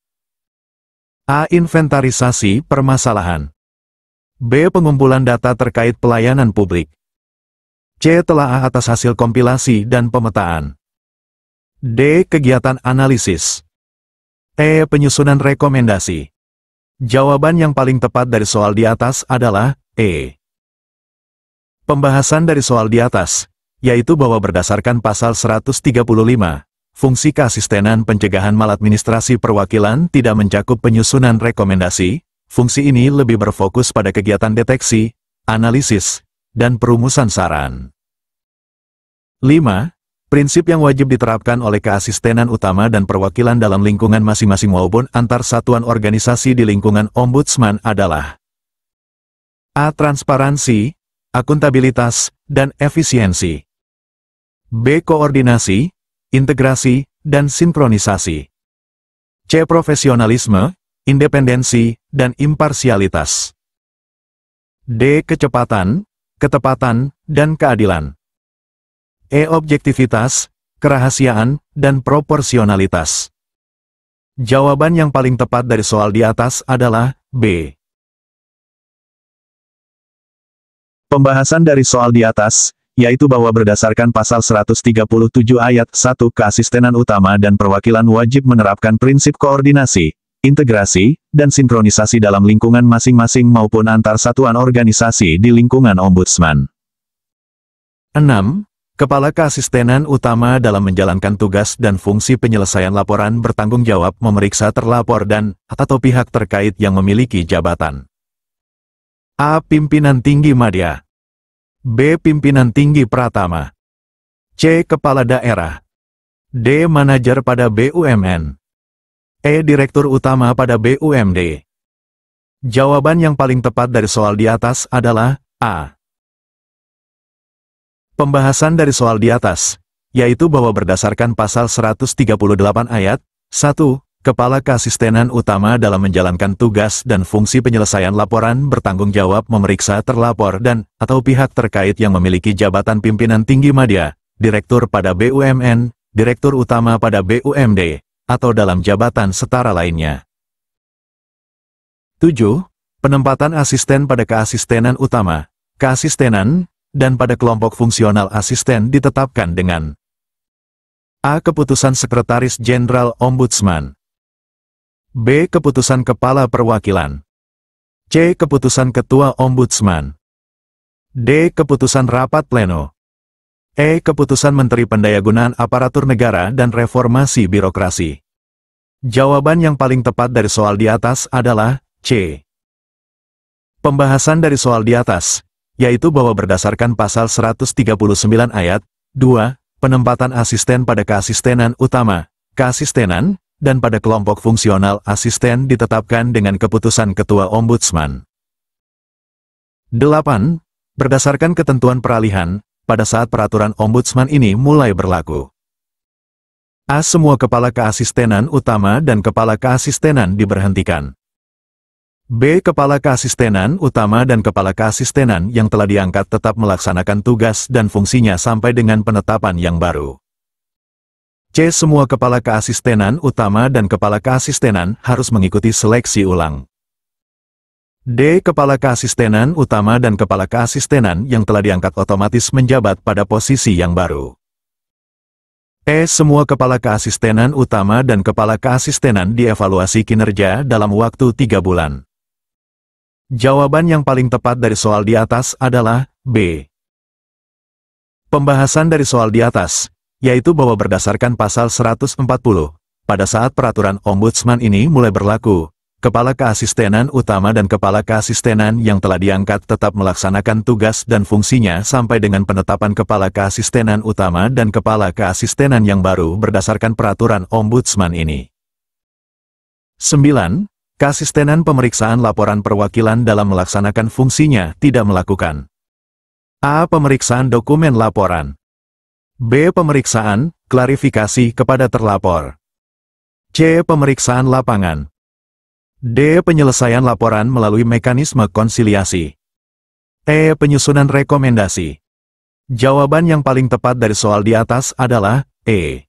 A. Inventarisasi permasalahan, B. Pengumpulan data terkait pelayanan publik, C. Telaah atas hasil kompilasi dan pemetaan, D. Kegiatan analisis, E. Penyusunan rekomendasi. Jawaban yang paling tepat dari soal di atas adalah E. Pembahasan dari soal di atas, yaitu bahwa berdasarkan pasal 135, fungsi Keasistenan Pencegahan Maladministrasi Perwakilan tidak mencakup penyusunan rekomendasi. Fungsi ini lebih berfokus pada kegiatan deteksi, analisis, dan perumusan saran. 5. Prinsip yang wajib diterapkan oleh keasistenan utama dan perwakilan dalam lingkungan masing-masing maupun antar satuan organisasi di lingkungan Ombudsman adalah A. Transparansi, akuntabilitas, dan efisiensi, B. Koordinasi, integrasi, dan sinkronisasi, C. Profesionalisme, independensi, dan imparsialitas, D. Kecepatan, ketepatan, dan keadilan, E. Objektivitas, kerahasiaan, dan proporsionalitas. Jawaban yang paling tepat dari soal di atas adalah B. Pembahasan dari soal di atas, yaitu bahwa berdasarkan pasal 137 ayat 1 Keasistenan Utama dan Perwakilan wajib menerapkan prinsip koordinasi, integrasi, dan sinkronisasi dalam lingkungan masing-masing maupun antar satuan organisasi di lingkungan Ombudsman. 6. Kepala Keasistenan Utama dalam menjalankan tugas dan fungsi penyelesaian laporan bertanggung jawab memeriksa terlapor dan atau pihak terkait yang memiliki jabatan. A. Pimpinan Tinggi Madya, B. Pimpinan Tinggi Pratama, C. Kepala Daerah, D. Manajer pada BUMN, E. Direktur Utama pada BUMD. Jawaban yang paling tepat dari soal di atas adalah A. Pembahasan dari soal di atas, yaitu bahwa berdasarkan pasal 138 ayat 1, Kepala Keasistenan Utama dalam menjalankan tugas dan fungsi penyelesaian laporan bertanggung jawab memeriksa terlapor dan atau pihak terkait yang memiliki jabatan pimpinan tinggi madya, direktur pada BUMN, direktur utama pada BUMD, atau dalam jabatan setara lainnya. 7. Penempatan asisten pada keasistenan utama, keasistenan, dan pada kelompok fungsional asisten ditetapkan dengan A. Keputusan Sekretaris Jenderal Ombudsman, B. Keputusan Kepala Perwakilan, C. Keputusan Ketua Ombudsman, D. Keputusan Rapat Pleno, E. Keputusan Menteri Pendayagunaan Aparatur Negara dan Reformasi Birokrasi. Jawaban yang paling tepat dari soal di atas adalah C. Pembahasan dari soal di atas, yaitu bahwa berdasarkan pasal 139 ayat 2, penempatan asisten pada keasistenan utama, keasistenan, dan pada kelompok fungsional asisten ditetapkan dengan keputusan Ketua Ombudsman. 8. Berdasarkan ketentuan peralihan, pada saat peraturan Ombudsman ini mulai berlaku. A. Semua kepala keasistenan utama dan kepala keasistenan diberhentikan. B. Kepala keasistenan utama dan kepala keasistenan yang telah diangkat tetap melaksanakan tugas dan fungsinya sampai dengan penetapan yang baru. C. Semua kepala keasistenan utama dan kepala keasistenan harus mengikuti seleksi ulang. D. Kepala keasistenan utama dan kepala keasistenan yang telah diangkat otomatis menjabat pada posisi yang baru. E. Semua kepala keasistenan utama dan kepala keasistenan dievaluasi kinerja dalam waktu 3 bulan. Jawaban yang paling tepat dari soal di atas adalah B. Pembahasan dari soal di atas, yaitu bahwa berdasarkan pasal 140, pada saat peraturan Ombudsman ini mulai berlaku, kepala keasistenan utama dan kepala keasistenan yang telah diangkat tetap melaksanakan tugas dan fungsinya sampai dengan penetapan kepala keasistenan utama dan kepala keasistenan yang baru berdasarkan peraturan Ombudsman ini. 9. Keasistenan pemeriksaan laporan perwakilan dalam melaksanakan fungsinya tidak melakukan. A. Pemeriksaan dokumen laporan. B. Pemeriksaan, klarifikasi kepada terlapor. C. Pemeriksaan lapangan. D. Penyelesaian laporan melalui mekanisme konsiliasi. E. Penyusunan rekomendasi. Jawaban yang paling tepat dari soal di atas adalah E.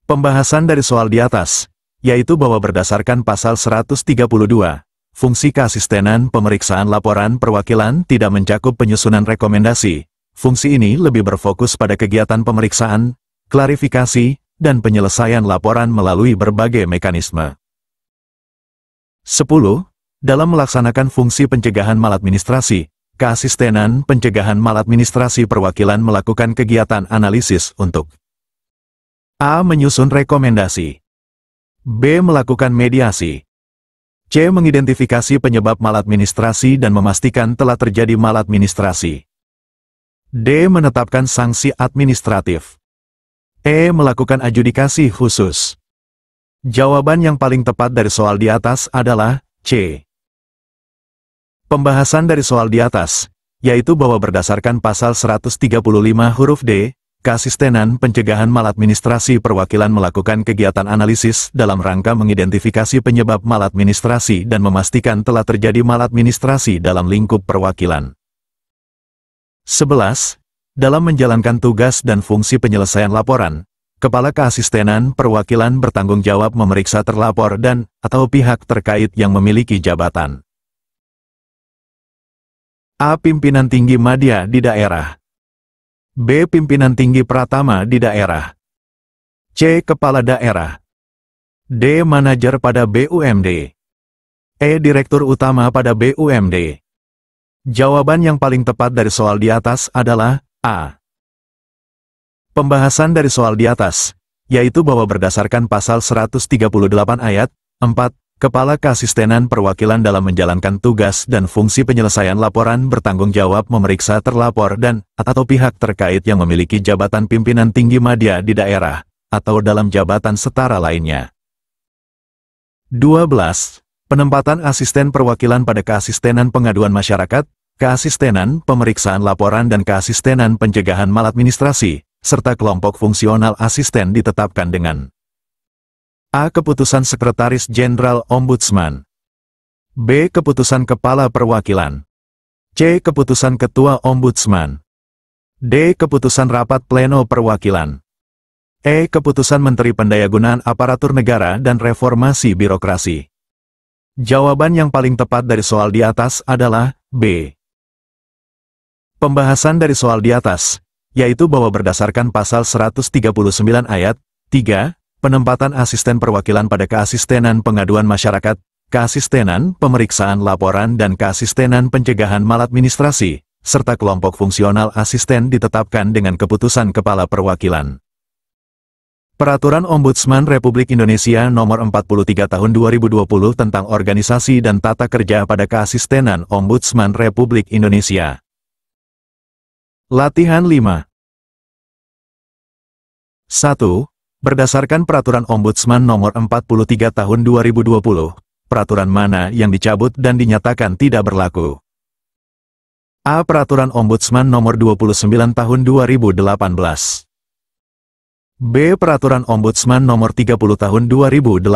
Pembahasan dari soal di atas, yaitu bahwa berdasarkan pasal 132, fungsi keasistenan pemeriksaan laporan perwakilan tidak mencakup penyusunan rekomendasi. Fungsi ini lebih berfokus pada kegiatan pemeriksaan, klarifikasi, dan penyelesaian laporan melalui berbagai mekanisme. 10. Dalam melaksanakan fungsi pencegahan maladministrasi, keasistenan pencegahan maladministrasi perwakilan melakukan kegiatan analisis untuk A. Menyusun rekomendasi. B. Melakukan mediasi. C. Mengidentifikasi penyebab maladministrasi dan memastikan telah terjadi maladministrasi. D. Menetapkan sanksi administratif. E. Melakukan adjudikasi khusus. Jawaban yang paling tepat dari soal di atas adalah C. Pembahasan dari soal di atas, yaitu bahwa berdasarkan pasal 135 huruf D, keasistenan pencegahan maladministrasi perwakilan melakukan kegiatan analisis dalam rangka mengidentifikasi penyebab maladministrasi dan memastikan telah terjadi maladministrasi dalam lingkup perwakilan. 11. Dalam menjalankan tugas dan fungsi penyelesaian laporan, Kepala Keasistenan Perwakilan bertanggung jawab memeriksa terlapor dan atau pihak terkait yang memiliki jabatan. A. Pimpinan tinggi madya di daerah. B. Pimpinan tinggi pratama di daerah. C. Kepala daerah. D. Manajer pada BUMD. E. Direktur utama pada BUMD. Jawaban yang paling tepat dari soal di atas adalah A. Pembahasan dari soal di atas, yaitu bahwa berdasarkan pasal 138 ayat 4, Kepala Keasistenan Perwakilan dalam menjalankan tugas dan fungsi penyelesaian laporan bertanggung jawab memeriksa terlapor dan atau pihak terkait yang memiliki jabatan pimpinan tinggi madya di daerah, atau dalam jabatan setara lainnya. 12. Penempatan asisten perwakilan pada keasistenan pengaduan masyarakat, keasistenan pemeriksaan laporan dan keasistenan pencegahan maladministrasi, serta kelompok fungsional asisten ditetapkan dengan A. Keputusan Sekretaris Jenderal Ombudsman. B. Keputusan Kepala Perwakilan. C. Keputusan Ketua Ombudsman. D. Keputusan Rapat Pleno Perwakilan. E. Keputusan Menteri Pendayagunaan Aparatur Negara dan Reformasi Birokrasi. Jawaban yang paling tepat dari soal di atas adalah B. Pembahasan dari soal di atas, yaitu bahwa berdasarkan pasal 139 ayat 3, penempatan asisten perwakilan pada keasistenan pengaduan masyarakat, keasistenan pemeriksaan laporan dan keasistenan pencegahan maladministrasi, serta kelompok fungsional asisten ditetapkan dengan keputusan Kepala Perwakilan. Peraturan Ombudsman Republik Indonesia Nomor 43 Tahun 2020 tentang Organisasi dan Tata Kerja pada Keasistenan Ombudsman Republik Indonesia. Latihan 5. 1. Berdasarkan Peraturan Ombudsman Nomor 43 Tahun 2020, peraturan mana yang dicabut dan dinyatakan tidak berlaku? A. Peraturan Ombudsman Nomor 29 Tahun 2018. B. Peraturan Ombudsman Nomor 30 Tahun 2018.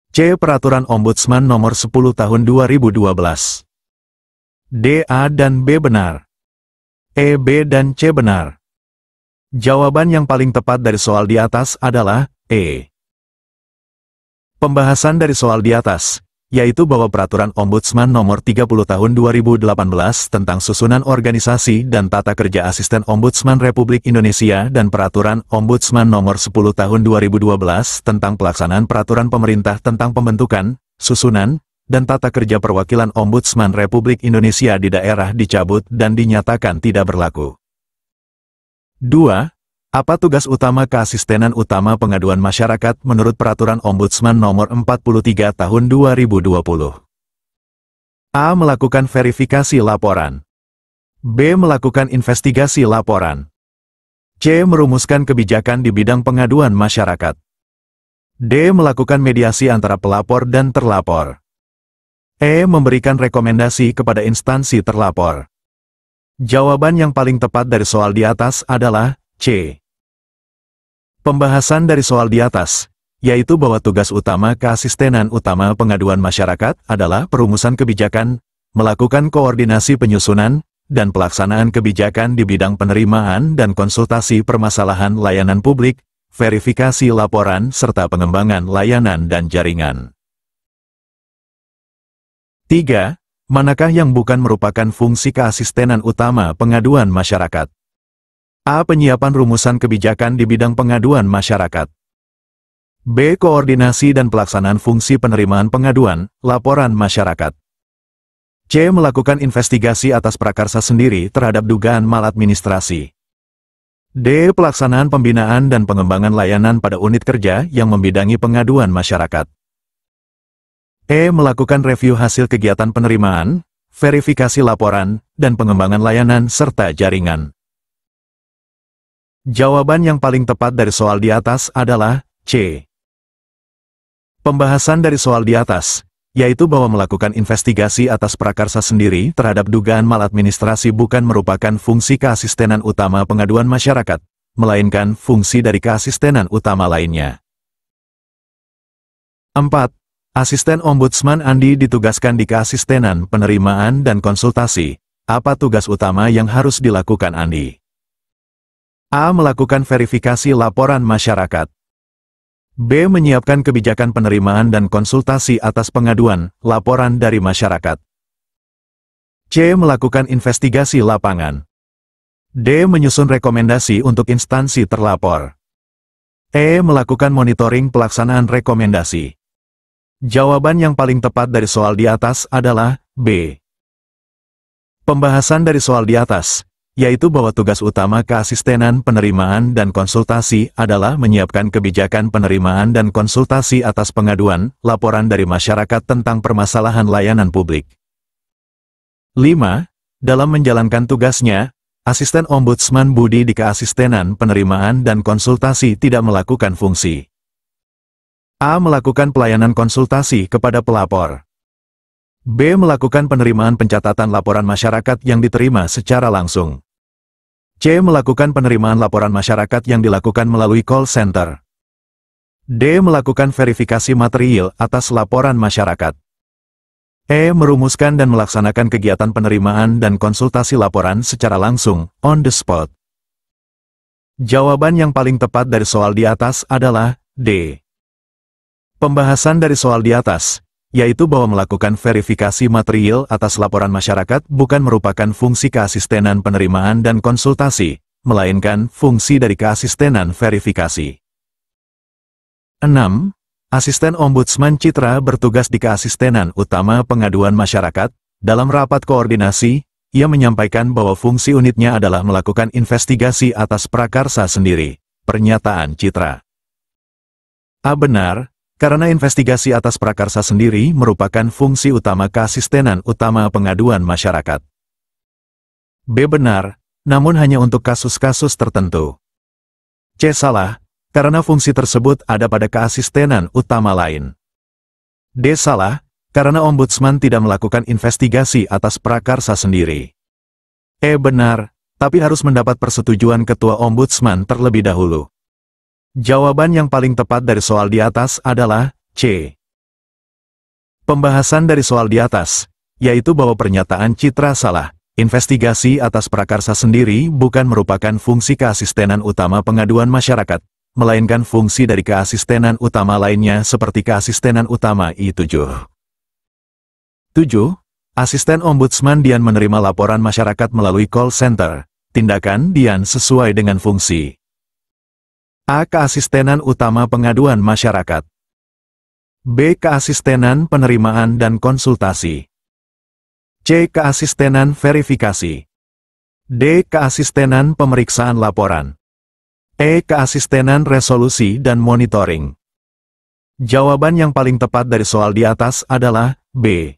C. Peraturan Ombudsman Nomor 10 Tahun 2012. D. A dan B benar. E. B dan C benar. Jawaban yang paling tepat dari soal di atas adalah E. Pembahasan dari soal di atas, yaitu bahwa Peraturan Ombudsman Nomor 30 Tahun 2018 tentang susunan organisasi dan tata kerja asisten Ombudsman Republik Indonesia dan Peraturan Ombudsman Nomor 10 Tahun 2012 tentang pelaksanaan peraturan pemerintah tentang pembentukan, susunan, dan tata kerja perwakilan Ombudsman Republik Indonesia di daerah dicabut dan dinyatakan tidak berlaku. 2. Apa tugas utama keasistenan utama pengaduan masyarakat menurut Peraturan Ombudsman Nomor 43 Tahun 2020? A. Melakukan verifikasi laporan. B. Melakukan investigasi laporan. C. Merumuskan kebijakan di bidang pengaduan masyarakat. D. Melakukan mediasi antara pelapor dan terlapor. E. Memberikan rekomendasi kepada instansi terlapor. Jawaban yang paling tepat dari soal di atas adalah C. Pembahasan dari soal di atas, yaitu bahwa tugas utama keasistenan utama pengaduan masyarakat adalah perumusan kebijakan, melakukan koordinasi penyusunan, dan pelaksanaan kebijakan di bidang penerimaan dan konsultasi permasalahan layanan publik, verifikasi laporan, serta pengembangan layanan dan jaringan. 3. Manakah yang bukan merupakan fungsi keasistenan utama pengaduan masyarakat? A. Penyiapan rumusan kebijakan di bidang pengaduan masyarakat. B. Koordinasi dan pelaksanaan fungsi penerimaan pengaduan, laporan masyarakat. C. Melakukan investigasi atas prakarsa sendiri terhadap dugaan maladministrasi. D. Pelaksanaan pembinaan dan pengembangan layanan pada unit kerja yang membidangi pengaduan masyarakat. E. Melakukan review hasil kegiatan penerimaan, verifikasi laporan, dan pengembangan layanan serta jaringan. Jawaban yang paling tepat dari soal di atas adalah C. Pembahasan dari soal di atas, yaitu bahwa melakukan investigasi atas prakarsa sendiri terhadap dugaan maladministrasi bukan merupakan fungsi keasistenan utama pengaduan masyarakat, melainkan fungsi dari keasistenan utama lainnya. 4. Asisten Ombudsman Andi ditugaskan di keasistenan penerimaan dan konsultasi. Apa tugas utama yang harus dilakukan Andi? A. Melakukan verifikasi laporan masyarakat. B. Menyiapkan kebijakan penerimaan dan konsultasi atas pengaduan, laporan dari masyarakat. C. Melakukan investigasi lapangan. D. Menyusun rekomendasi untuk instansi terlapor. E. Melakukan monitoring pelaksanaan rekomendasi. Jawaban yang paling tepat dari soal di atas adalah B. Pembahasan dari soal di atas, yaitu bahwa tugas utama keasistenan penerimaan dan konsultasi adalah menyiapkan kebijakan penerimaan dan konsultasi atas pengaduan, laporan dari masyarakat tentang permasalahan layanan publik. 5. Dalam menjalankan tugasnya, Asisten Ombudsman Budi di keasistenan penerimaan dan konsultasi tidak melakukan fungsi A. Melakukan pelayanan konsultasi kepada pelapor. B. Melakukan penerimaan pencatatan laporan masyarakat yang diterima secara langsung. C. Melakukan penerimaan laporan masyarakat yang dilakukan melalui call center. D. Melakukan verifikasi material atas laporan masyarakat. E. Merumuskan dan melaksanakan kegiatan penerimaan dan konsultasi laporan secara langsung, on the spot. Jawaban yang paling tepat dari soal di atas adalah D. Pembahasan dari soal di atas, yaitu bahwa melakukan verifikasi material atas laporan masyarakat bukan merupakan fungsi keasistenan penerimaan dan konsultasi, melainkan fungsi dari keasistenan verifikasi. 6. Asisten Ombudsman Citra bertugas di keasistenan utama pengaduan masyarakat. Dalam rapat koordinasi, ia menyampaikan bahwa fungsi unitnya adalah melakukan investigasi atas prakarsa sendiri. Pernyataan Citra. A. Benar. Karena investigasi atas prakarsa sendiri merupakan fungsi utama keasistenan utama pengaduan masyarakat. B. Benar, namun hanya untuk kasus-kasus tertentu. C. Salah, karena fungsi tersebut ada pada keasistenan utama lain. D. Salah, karena Ombudsman tidak melakukan investigasi atas prakarsa sendiri. E. Benar, tapi harus mendapat persetujuan Ketua Ombudsman terlebih dahulu. Jawaban yang paling tepat dari soal di atas adalah C. Pembahasan dari soal di atas, yaitu bahwa pernyataan Citra salah. Investigasi atas prakarsa sendiri bukan merupakan fungsi keasistenan utama pengaduan masyarakat, melainkan fungsi dari keasistenan utama lainnya seperti keasistenan utama I7. 7. Asisten Ombudsman Dian menerima laporan masyarakat melalui call center. Tindakan Dian sesuai dengan fungsi A. Keasistenan utama pengaduan masyarakat. B. Keasistenan penerimaan dan konsultasi. C. Keasistenan verifikasi. D. Keasistenan pemeriksaan laporan. E. Keasistenan resolusi dan monitoring. Jawaban yang paling tepat dari soal di atas adalah B.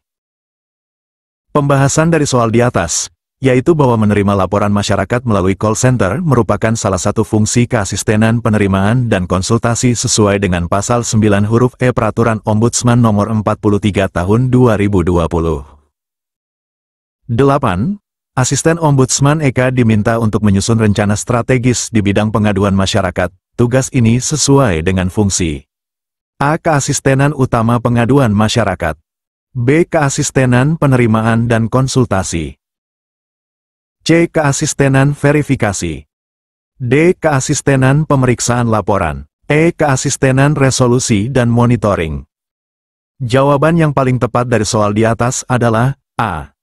Pembahasan dari soal di atas, yaitu bahwa menerima laporan masyarakat melalui call center merupakan salah satu fungsi keasistenan penerimaan dan konsultasi sesuai dengan pasal 9 huruf E Peraturan Ombudsman Nomor 43 Tahun 2020. 8. Asisten Ombudsman Eka diminta untuk menyusun rencana strategis di bidang pengaduan masyarakat. Tugas ini sesuai dengan fungsi A. Keasistenan utama pengaduan masyarakat, B. Keasistenan penerimaan dan konsultasi, C. Keasistenan verifikasi, D. Keasistenan pemeriksaan laporan, E. Keasistenan resolusi dan monitoring. Jawaban yang paling tepat dari soal di atas adalah A.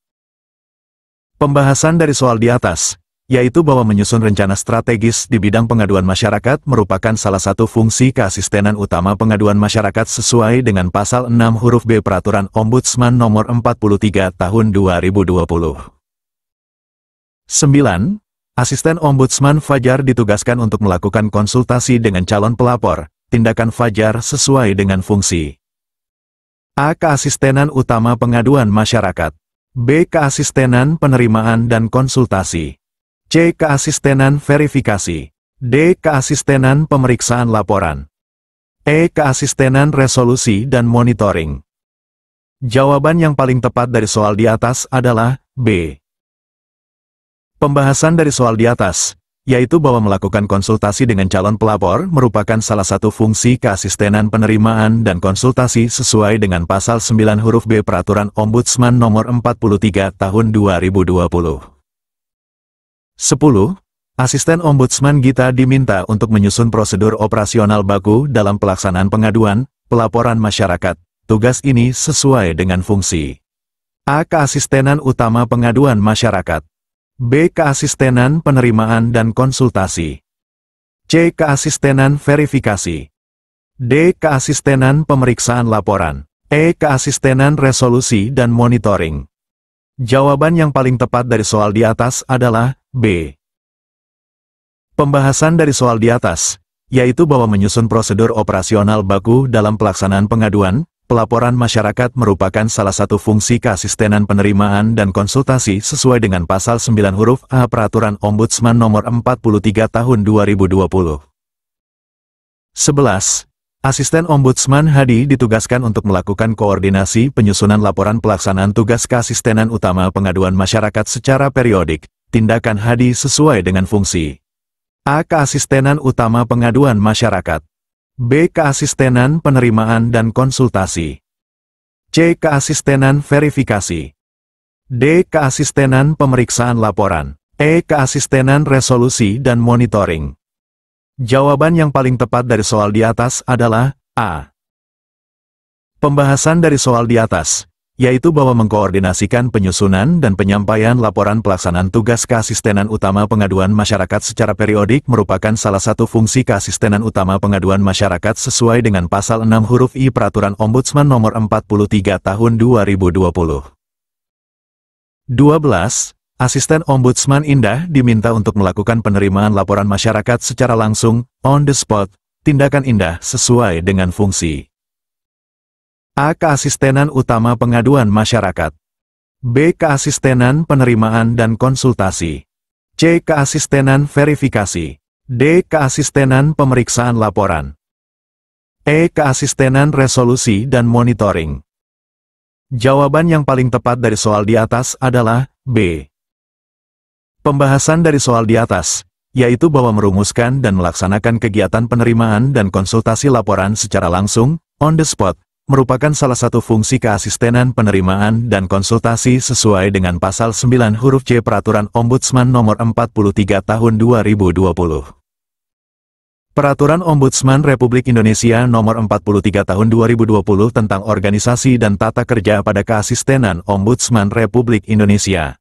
Pembahasan dari soal di atas, yaitu bahwa menyusun rencana strategis di bidang pengaduan masyarakat merupakan salah satu fungsi keasistenan utama pengaduan masyarakat sesuai dengan pasal 6 huruf B Peraturan Ombudsman Nomor 43 Tahun 2020. 9. Asisten Ombudsman Fajar ditugaskan untuk melakukan konsultasi dengan calon pelapor. Tindakan Fajar sesuai dengan fungsi A. Keasistenan utama pengaduan masyarakat, B. Keasistenan penerimaan dan konsultasi, C. Keasistenan verifikasi, D. Keasistenan pemeriksaan laporan, E. Keasistenan resolusi dan monitoring. Jawaban yang paling tepat dari soal di atas adalah B. Pembahasan dari soal di atas, yaitu bahwa melakukan konsultasi dengan calon pelapor merupakan salah satu fungsi keasistenan penerimaan dan konsultasi sesuai dengan pasal 9 huruf B Peraturan Ombudsman Nomor 43 Tahun 2020. 10. Asisten Ombudsman Gita diminta untuk menyusun prosedur operasional baku dalam pelaksanaan pengaduan, pelaporan masyarakat. Tugas ini sesuai dengan fungsi A. Keasistenan utama pengaduan masyarakat, B. Keasistenan penerimaan dan konsultasi, C. Keasistenan verifikasi, D. Keasistenan pemeriksaan laporan, E. Keasistenan resolusi dan monitoring. Jawaban yang paling tepat dari soal di atas adalah B. Pembahasan dari soal di atas, yaitu bahwa menyusun prosedur operasional baku dalam pelaksanaan pengaduan, pelaporan masyarakat merupakan salah satu fungsi keasistenan penerimaan dan konsultasi sesuai dengan pasal 9 huruf A Peraturan Ombudsman Nomor 43 Tahun 2020. 11. Asisten Ombudsman Hadi ditugaskan untuk melakukan koordinasi penyusunan laporan pelaksanaan tugas keasistenan utama pengaduan masyarakat secara periodik. Tindakan Hadi sesuai dengan fungsi A. Keasistenan utama pengaduan masyarakat, B. Keasistenan penerimaan dan konsultasi, C. Keasistenan verifikasi, D. Keasistenan pemeriksaan laporan, E. Keasistenan resolusi dan monitoring. Jawaban yang paling tepat dari soal di atas adalah A. Pembahasan dari soal di atas, yaitu bahwa mengkoordinasikan penyusunan dan penyampaian laporan pelaksanaan tugas keasistenan utama pengaduan masyarakat secara periodik merupakan salah satu fungsi keasistenan utama pengaduan masyarakat sesuai dengan pasal 6 huruf I Peraturan Ombudsman Nomor 43 Tahun 2020. 12. Asisten Ombudsman Indah diminta untuk melakukan penerimaan laporan masyarakat secara langsung, on the spot. Tindakan Indah sesuai dengan fungsi A. Keasistenan utama pengaduan masyarakat, B. Keasistenan penerimaan dan konsultasi, C. Keasistenan verifikasi, D. Keasistenan pemeriksaan laporan, E. Keasistenan resolusi dan monitoring. Jawaban yang paling tepat dari soal di atas adalah B. Pembahasan dari soal di atas, yaitu bahwa merumuskan dan melaksanakan kegiatan penerimaan dan konsultasi laporan secara langsung, on the spot, merupakan salah satu fungsi keasistenan penerimaan dan konsultasi sesuai dengan pasal 9 huruf C Peraturan Ombudsman Nomor 43 Tahun 2020. Peraturan Ombudsman Republik Indonesia Nomor 43 Tahun 2020 tentang organisasi dan tata kerja pada keasistenan Ombudsman Republik Indonesia.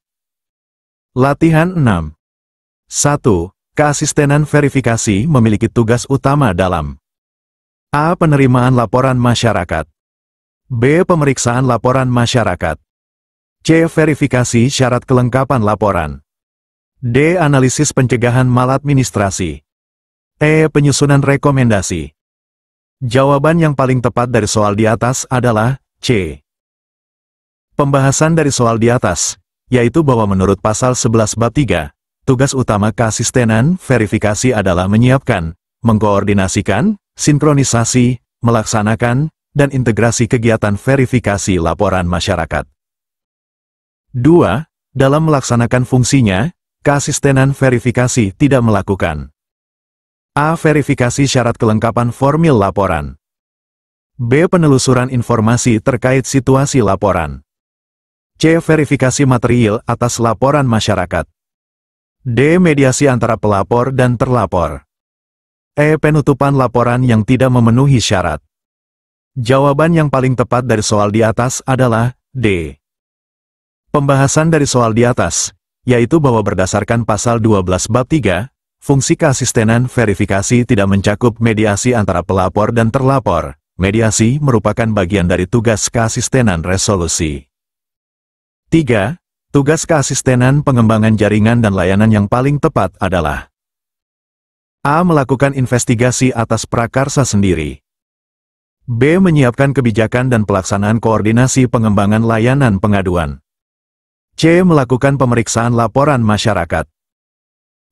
Latihan 6. 1. Keasistenan verifikasi memiliki tugas utama dalam A. Penerimaan laporan masyarakat, B. Pemeriksaan laporan masyarakat, C. Verifikasi syarat kelengkapan laporan, D. Analisis pencegahan maladministrasi, E. Penyusunan rekomendasi. Jawaban yang paling tepat dari soal di atas adalah C. Pembahasan dari soal di atas, yaitu bahwa menurut pasal 11 bab 3, tugas utama keasistenan verifikasi adalah menyiapkan, mengkoordinasikan, sinkronisasi, melaksanakan, dan integrasi kegiatan verifikasi laporan masyarakat. 2. Dalam melaksanakan fungsinya, keasistenan verifikasi tidak melakukan A. Verifikasi syarat kelengkapan formil laporan. B. Penelusuran informasi terkait situasi laporan. C. Verifikasi material atas laporan masyarakat. D. Mediasi antara pelapor dan terlapor. E. Penutupan laporan yang tidak memenuhi syarat. Jawaban yang paling tepat dari soal di atas adalah D. Pembahasan dari soal di atas, yaitu bahwa berdasarkan pasal 12 bab 3, fungsi keasistenan verifikasi tidak mencakup mediasi antara pelapor dan terlapor. Mediasi merupakan bagian dari tugas keasistenan resolusi. 3. Tugas keasistenan pengembangan jaringan dan layanan yang paling tepat adalah A. Melakukan investigasi atas prakarsa sendiri. B. Menyiapkan kebijakan dan pelaksanaan koordinasi pengembangan layanan pengaduan. C. Melakukan pemeriksaan laporan masyarakat.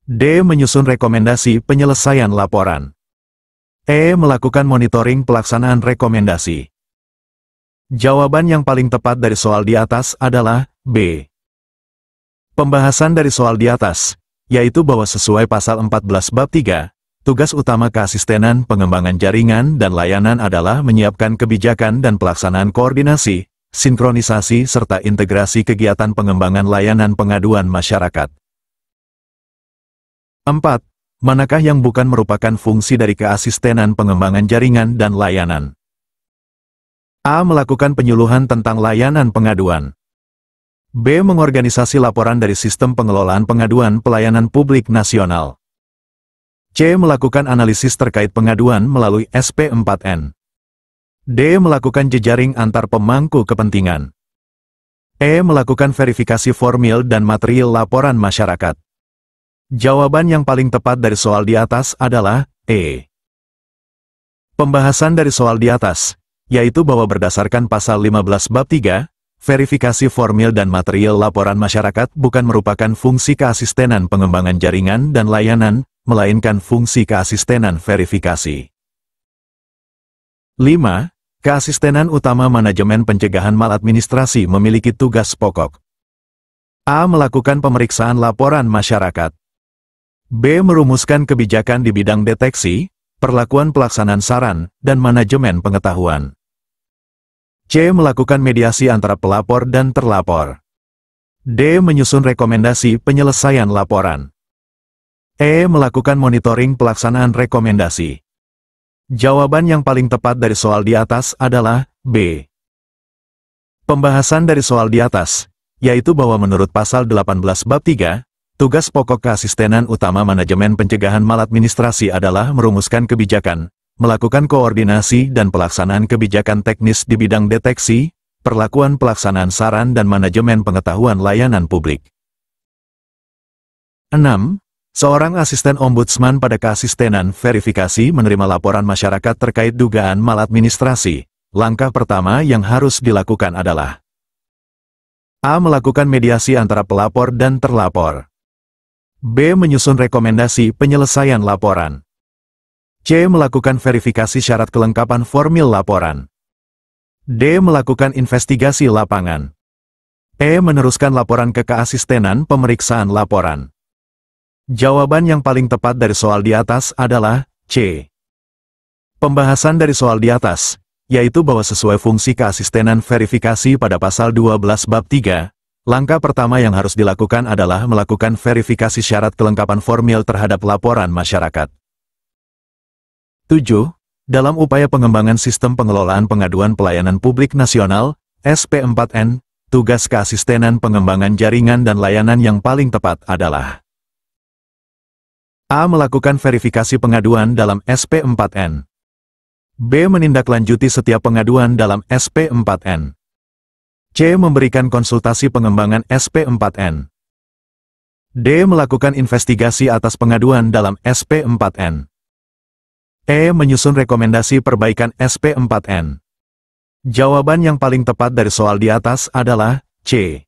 D. Menyusun rekomendasi penyelesaian laporan. E. Melakukan monitoring pelaksanaan rekomendasi. Jawaban yang paling tepat dari soal di atas adalah B. Pembahasan dari soal di atas, yaitu bahwa sesuai pasal 14 bab 3, tugas utama keasistenan pengembangan jaringan dan layanan adalah menyiapkan kebijakan dan pelaksanaan koordinasi, sinkronisasi serta integrasi kegiatan pengembangan layanan pengaduan masyarakat. 4. Manakah yang bukan merupakan fungsi dari keasistenan pengembangan jaringan dan layanan? A. Melakukan penyuluhan tentang layanan pengaduan. B. Mengorganisasi laporan dari sistem pengelolaan pengaduan pelayanan publik nasional. C. Melakukan analisis terkait pengaduan melalui SP4N. D. Melakukan jejaring antar pemangku kepentingan. E. Melakukan verifikasi formil dan material laporan masyarakat. Jawaban yang paling tepat dari soal di atas adalah E. Pembahasan dari soal di atas, yaitu bahwa berdasarkan pasal 15 bab 3, verifikasi formil dan material laporan masyarakat bukan merupakan fungsi keasistenan pengembangan jaringan dan layanan, melainkan fungsi keasistenan verifikasi. 5. Keasistenan utama manajemen pencegahan maladministrasi memiliki tugas pokok. A. Melakukan pemeriksaan laporan masyarakat. B. Merumuskan kebijakan di bidang deteksi, perlakuan pelaksanaan saran, dan manajemen pengetahuan. C. Melakukan mediasi antara pelapor dan terlapor. D. Menyusun rekomendasi penyelesaian laporan. E. Melakukan monitoring pelaksanaan rekomendasi. Jawaban yang paling tepat dari soal di atas adalah B. Pembahasan dari soal di atas, yaitu bahwa menurut pasal 18 bab 3, tugas pokok keasistenan utama manajemen pencegahan maladministrasi adalah merumuskan kebijakan, melakukan koordinasi dan pelaksanaan kebijakan teknis di bidang deteksi, perlakuan pelaksanaan saran dan manajemen pengetahuan layanan publik. 6. Seorang asisten ombudsman pada keasistenan verifikasi menerima laporan masyarakat terkait dugaan maladministrasi. Langkah pertama yang harus dilakukan adalah A. Melakukan mediasi antara pelapor dan terlapor. B. Menyusun rekomendasi penyelesaian laporan. C. Melakukan verifikasi syarat kelengkapan formil laporan. D. Melakukan investigasi lapangan. E. Meneruskan laporan ke keasistenan pemeriksaan laporan. Jawaban yang paling tepat dari soal di atas adalah C. Pembahasan dari soal di atas, yaitu bahwa sesuai fungsi keasistenan verifikasi pada pasal 12 bab 3, langkah pertama yang harus dilakukan adalah melakukan verifikasi syarat kelengkapan formil terhadap laporan masyarakat. 7. Dalam upaya pengembangan sistem pengelolaan pengaduan pelayanan publik nasional, SP4N, tugas keasistenan pengembangan jaringan dan layanan yang paling tepat adalah A. Melakukan verifikasi pengaduan dalam SP4N. B. Menindaklanjuti setiap pengaduan dalam SP4N. C. Memberikan konsultasi pengembangan SP4N. D. Melakukan investigasi atas pengaduan dalam SP4N. E. Menyusun rekomendasi perbaikan SP4N. Jawaban yang paling tepat dari soal di atas adalah C.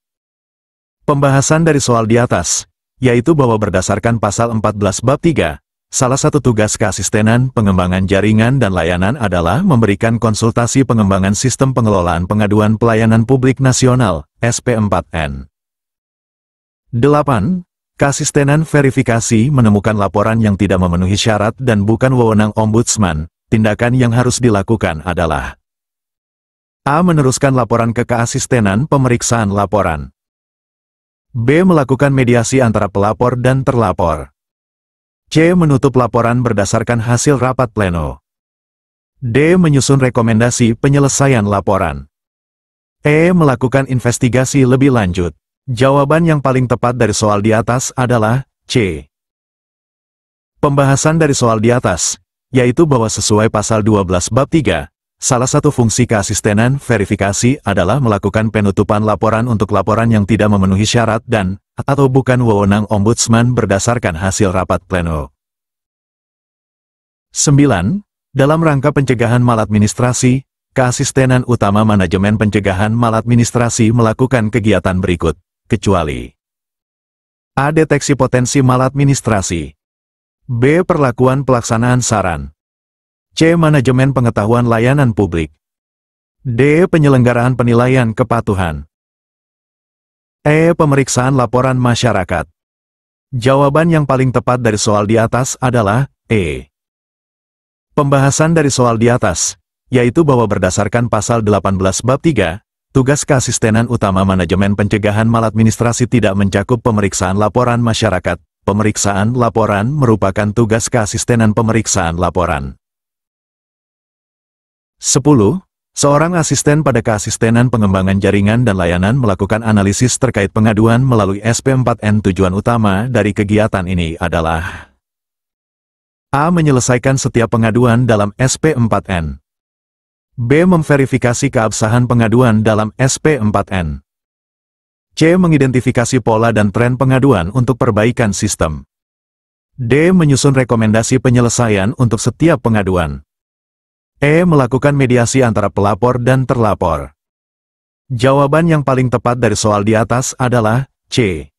Pembahasan dari soal di atas, yaitu bahwa berdasarkan pasal 14 bab 3, salah satu tugas keasistenan pengembangan jaringan dan layanan adalah memberikan konsultasi pengembangan sistem pengelolaan pengaduan pelayanan publik nasional, SP4N. 8. Keasistenan verifikasi menemukan laporan yang tidak memenuhi syarat dan bukan wewenang Ombudsman. Tindakan yang harus dilakukan adalah: A. Meneruskan laporan ke keasistenan pemeriksaan laporan. B. Melakukan mediasi antara pelapor dan terlapor. C. Menutup laporan berdasarkan hasil rapat pleno. D. Menyusun rekomendasi penyelesaian laporan. E. Melakukan investigasi lebih lanjut. Jawaban yang paling tepat dari soal di atas adalah C. Pembahasan dari soal di atas, yaitu bahwa sesuai pasal 12 bab 3, salah satu fungsi keasistenan verifikasi adalah melakukan penutupan laporan untuk laporan yang tidak memenuhi syarat dan atau bukan wewenang Ombudsman berdasarkan hasil rapat pleno. 9. Dalam rangka pencegahan maladministrasi, keasistenan utama manajemen pencegahan maladministrasi melakukan kegiatan berikut, kecuali: A. Deteksi potensi maladministrasi. B. Perlakuan pelaksanaan saran. C. Manajemen pengetahuan layanan publik. D. Penyelenggaraan penilaian kepatuhan. E. Pemeriksaan laporan masyarakat. Jawaban yang paling tepat dari soal di atas adalah E. Pembahasan dari soal di atas, yaitu bahwa berdasarkan pasal 18 bab 3, tugas keasistenan utama manajemen pencegahan maladministrasi tidak mencakup pemeriksaan laporan masyarakat. Pemeriksaan laporan merupakan tugas keasistenan pemeriksaan laporan. 10. Seorang asisten pada keasistenan pengembangan jaringan dan layanan melakukan analisis terkait pengaduan melalui SP4N. Tujuan utama dari kegiatan ini adalah: A. Menyelesaikan setiap pengaduan dalam SP4N. B. Memverifikasi keabsahan pengaduan dalam SP4N. C. Mengidentifikasi pola dan tren pengaduan untuk perbaikan sistem. D. Menyusun rekomendasi penyelesaian untuk setiap pengaduan. E. Melakukan mediasi antara pelapor dan terlapor. Jawaban yang paling tepat dari soal di atas adalah C.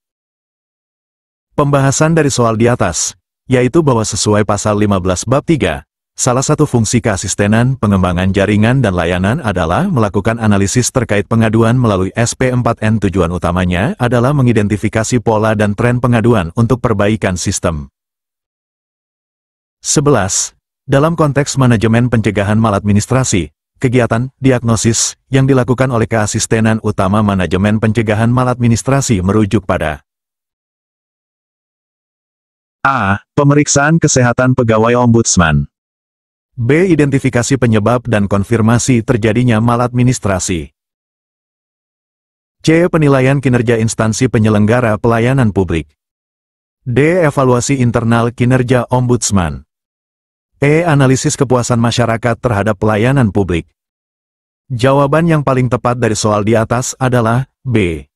Pembahasan dari soal di atas, yaitu bahwa sesuai pasal 15 bab 3, salah satu fungsi keasistenan pengembangan jaringan dan layanan adalah melakukan analisis terkait pengaduan melalui SP4N. Tujuan utamanya adalah mengidentifikasi pola dan tren pengaduan untuk perbaikan sistem. 11. Dalam konteks manajemen pencegahan maladministrasi, kegiatan diagnosis yang dilakukan oleh keasistenan utama manajemen pencegahan maladministrasi merujuk pada: A. Pemeriksaan kesehatan pegawai Ombudsman. B. Identifikasi penyebab dan konfirmasi terjadinya maladministrasi. C. Penilaian kinerja instansi penyelenggara pelayanan publik. D. Evaluasi internal kinerja Ombudsman. E. Analisis kepuasan masyarakat terhadap pelayanan publik. Jawaban yang paling tepat dari soal di atas adalah B.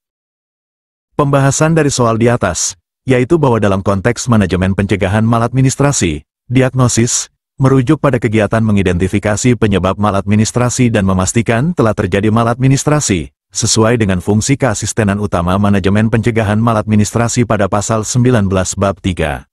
Pembahasan dari soal di atas, yaitu bahwa dalam konteks manajemen pencegahan maladministrasi, diagnosis merujuk pada kegiatan mengidentifikasi penyebab maladministrasi dan memastikan telah terjadi maladministrasi, sesuai dengan fungsi keasistenan utama manajemen pencegahan maladministrasi pada pasal 19 bab 3.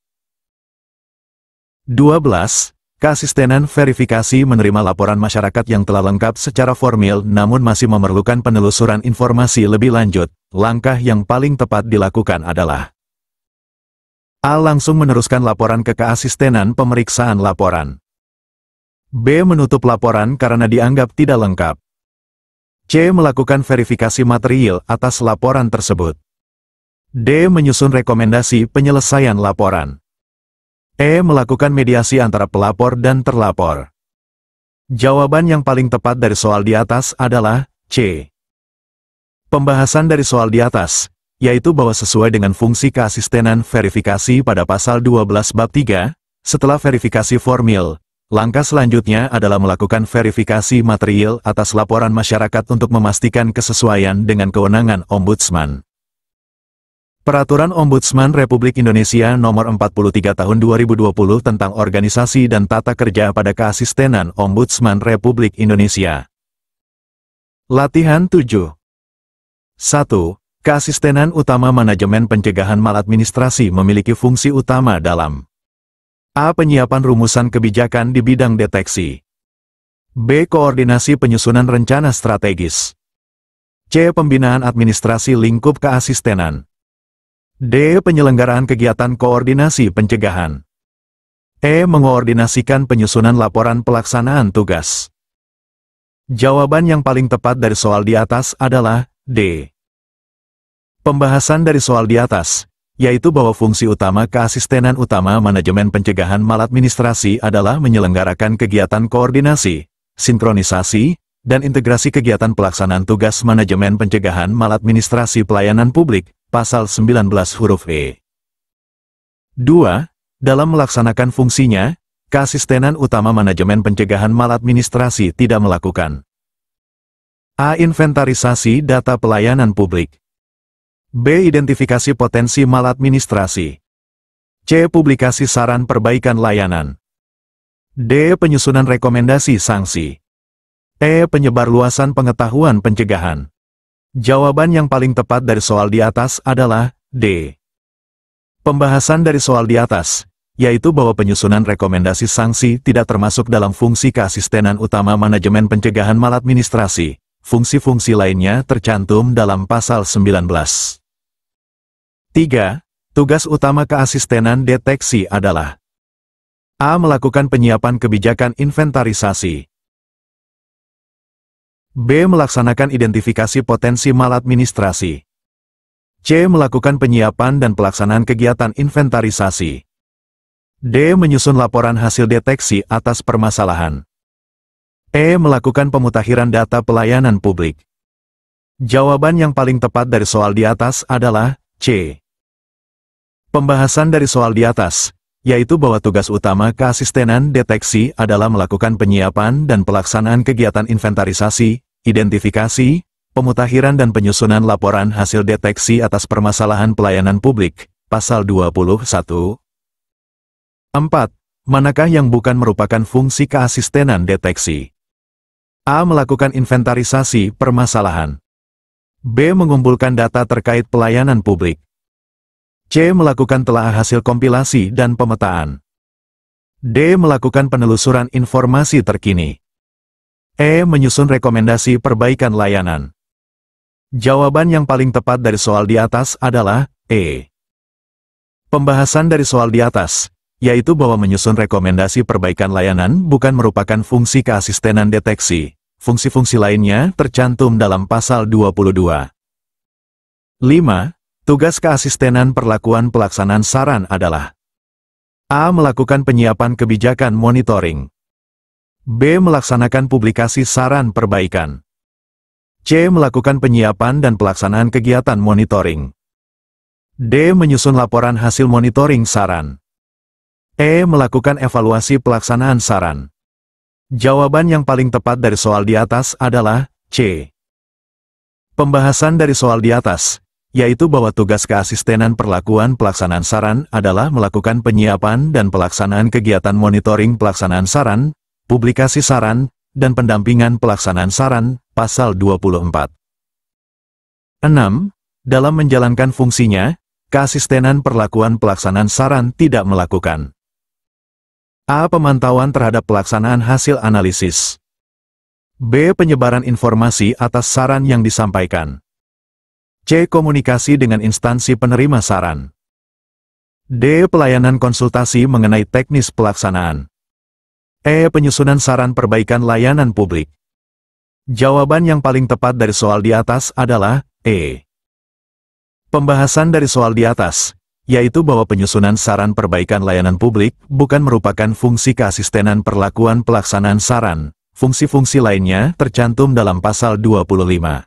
12. Keasistenan verifikasi menerima laporan masyarakat yang telah lengkap secara formil namun masih memerlukan penelusuran informasi lebih lanjut. Langkah yang paling tepat dilakukan adalah: A. Langsung meneruskan laporan ke keasistenan pemeriksaan laporan. B. Menutup laporan karena dianggap tidak lengkap. C. Melakukan verifikasi material atas laporan tersebut. D. Menyusun rekomendasi penyelesaian laporan. E. Melakukan mediasi antara pelapor dan terlapor. Jawaban yang paling tepat dari soal di atas adalah C. Pembahasan dari soal di atas, yaitu bahwa sesuai dengan fungsi keasistenan verifikasi pada pasal 12 bab 3, setelah verifikasi formil, langkah selanjutnya adalah melakukan verifikasi material atas laporan masyarakat untuk memastikan kesesuaian dengan kewenangan Ombudsman. Peraturan Ombudsman Republik Indonesia Nomor 43 Tahun 2020 tentang Organisasi dan Tata Kerja pada Keasistenan Ombudsman Republik Indonesia. Latihan 7. 1. Keasistenan utama manajemen pencegahan maladministrasi memiliki fungsi utama dalam A. Penyiapan rumusan kebijakan di bidang deteksi. B. Koordinasi penyusunan rencana strategis. C. Pembinaan administrasi lingkup keasistenan. D. Penyelenggaraan kegiatan koordinasi pencegahan. E. Mengoordinasikan penyusunan laporan pelaksanaan tugas. Jawaban yang paling tepat dari soal di atas adalah D. Pembahasan dari soal di atas, yaitu bahwa fungsi utama keasistenan utama manajemen pencegahan maladministrasi adalah menyelenggarakan kegiatan koordinasi, sinkronisasi, dan integrasi kegiatan pelaksanaan tugas manajemen pencegahan maladministrasi pelayanan publik, pasal 19 huruf E. 2. Dalam melaksanakan fungsinya, keasistenan utama manajemen pencegahan maladministrasi tidak melakukan A. Inventarisasi data pelayanan publik. B. Identifikasi potensi maladministrasi. C. Publikasi saran perbaikan layanan. D. Penyusunan rekomendasi sanksi. E. Penyebarluasan pengetahuan pencegahan. Jawaban yang paling tepat dari soal di atas adalah D. Pembahasan dari soal di atas, yaitu bahwa penyusunan rekomendasi sanksi tidak termasuk dalam fungsi keasistenan utama manajemen pencegahan maladministrasi. Fungsi-fungsi lainnya tercantum dalam pasal 19. 3. Tugas utama keasistenan deteksi adalah A. Melakukan penyiapan kebijakan inventarisasi. B. Melaksanakan identifikasi potensi maladministrasi. C. Melakukan penyiapan dan pelaksanaan kegiatan inventarisasi. D. Menyusun laporan hasil deteksi atas permasalahan. E. Melakukan pemutakhiran data pelayanan publik. Jawaban yang paling tepat dari soal di atas adalah C. Pembahasan dari soal di atas, yaitu bahwa tugas utama keasistenan deteksi adalah melakukan penyiapan dan pelaksanaan kegiatan inventarisasi, identifikasi, pemutakhiran dan penyusunan laporan hasil deteksi atas permasalahan pelayanan publik, pasal 21. 4. Manakah yang bukan merupakan fungsi keasistenan deteksi? A. Melakukan inventarisasi permasalahan. B. Mengumpulkan data terkait pelayanan publik. C. Melakukan telaah hasil kompilasi dan pemetaan. D. Melakukan penelusuran informasi terkini. E. Menyusun rekomendasi perbaikan layanan. Jawaban yang paling tepat dari soal di atas adalah E. Pembahasan dari soal di atas, yaitu bahwa menyusun rekomendasi perbaikan layanan bukan merupakan fungsi keasistenan deteksi. Fungsi-fungsi lainnya tercantum dalam pasal 22. 5. Tugas keasistenan perlakuan pelaksanaan saran adalah A. Melakukan penyiapan kebijakan monitoring. B. Melaksanakan publikasi saran perbaikan. C. Melakukan penyiapan dan pelaksanaan kegiatan monitoring. D. Menyusun laporan hasil monitoring saran. E. Melakukan evaluasi pelaksanaan saran. Jawaban yang paling tepat dari soal di atas adalah C. Pembahasan dari soal di atas, yaitu bahwa tugas keasistenan perlakuan pelaksanaan saran adalah melakukan penyiapan dan pelaksanaan kegiatan monitoring pelaksanaan saran, publikasi saran, dan pendampingan pelaksanaan saran, pasal 24. 6. Dalam menjalankan fungsinya, keasistenan perlakuan pelaksanaan saran tidak melakukan A. Pemantauan terhadap pelaksanaan hasil analisis. B. Penyebaran informasi atas saran yang disampaikan. C. Komunikasi dengan instansi penerima saran. D. Pelayanan konsultasi mengenai teknis pelaksanaan. E. Penyusunan saran perbaikan layanan publik. Jawaban yang paling tepat dari soal di atas adalah E. Pembahasan dari soal di atas, yaitu bahwa penyusunan saran perbaikan layanan publik bukan merupakan fungsi keasistenan perlakuan pelaksanaan saran. Fungsi-fungsi lainnya tercantum dalam pasal 25.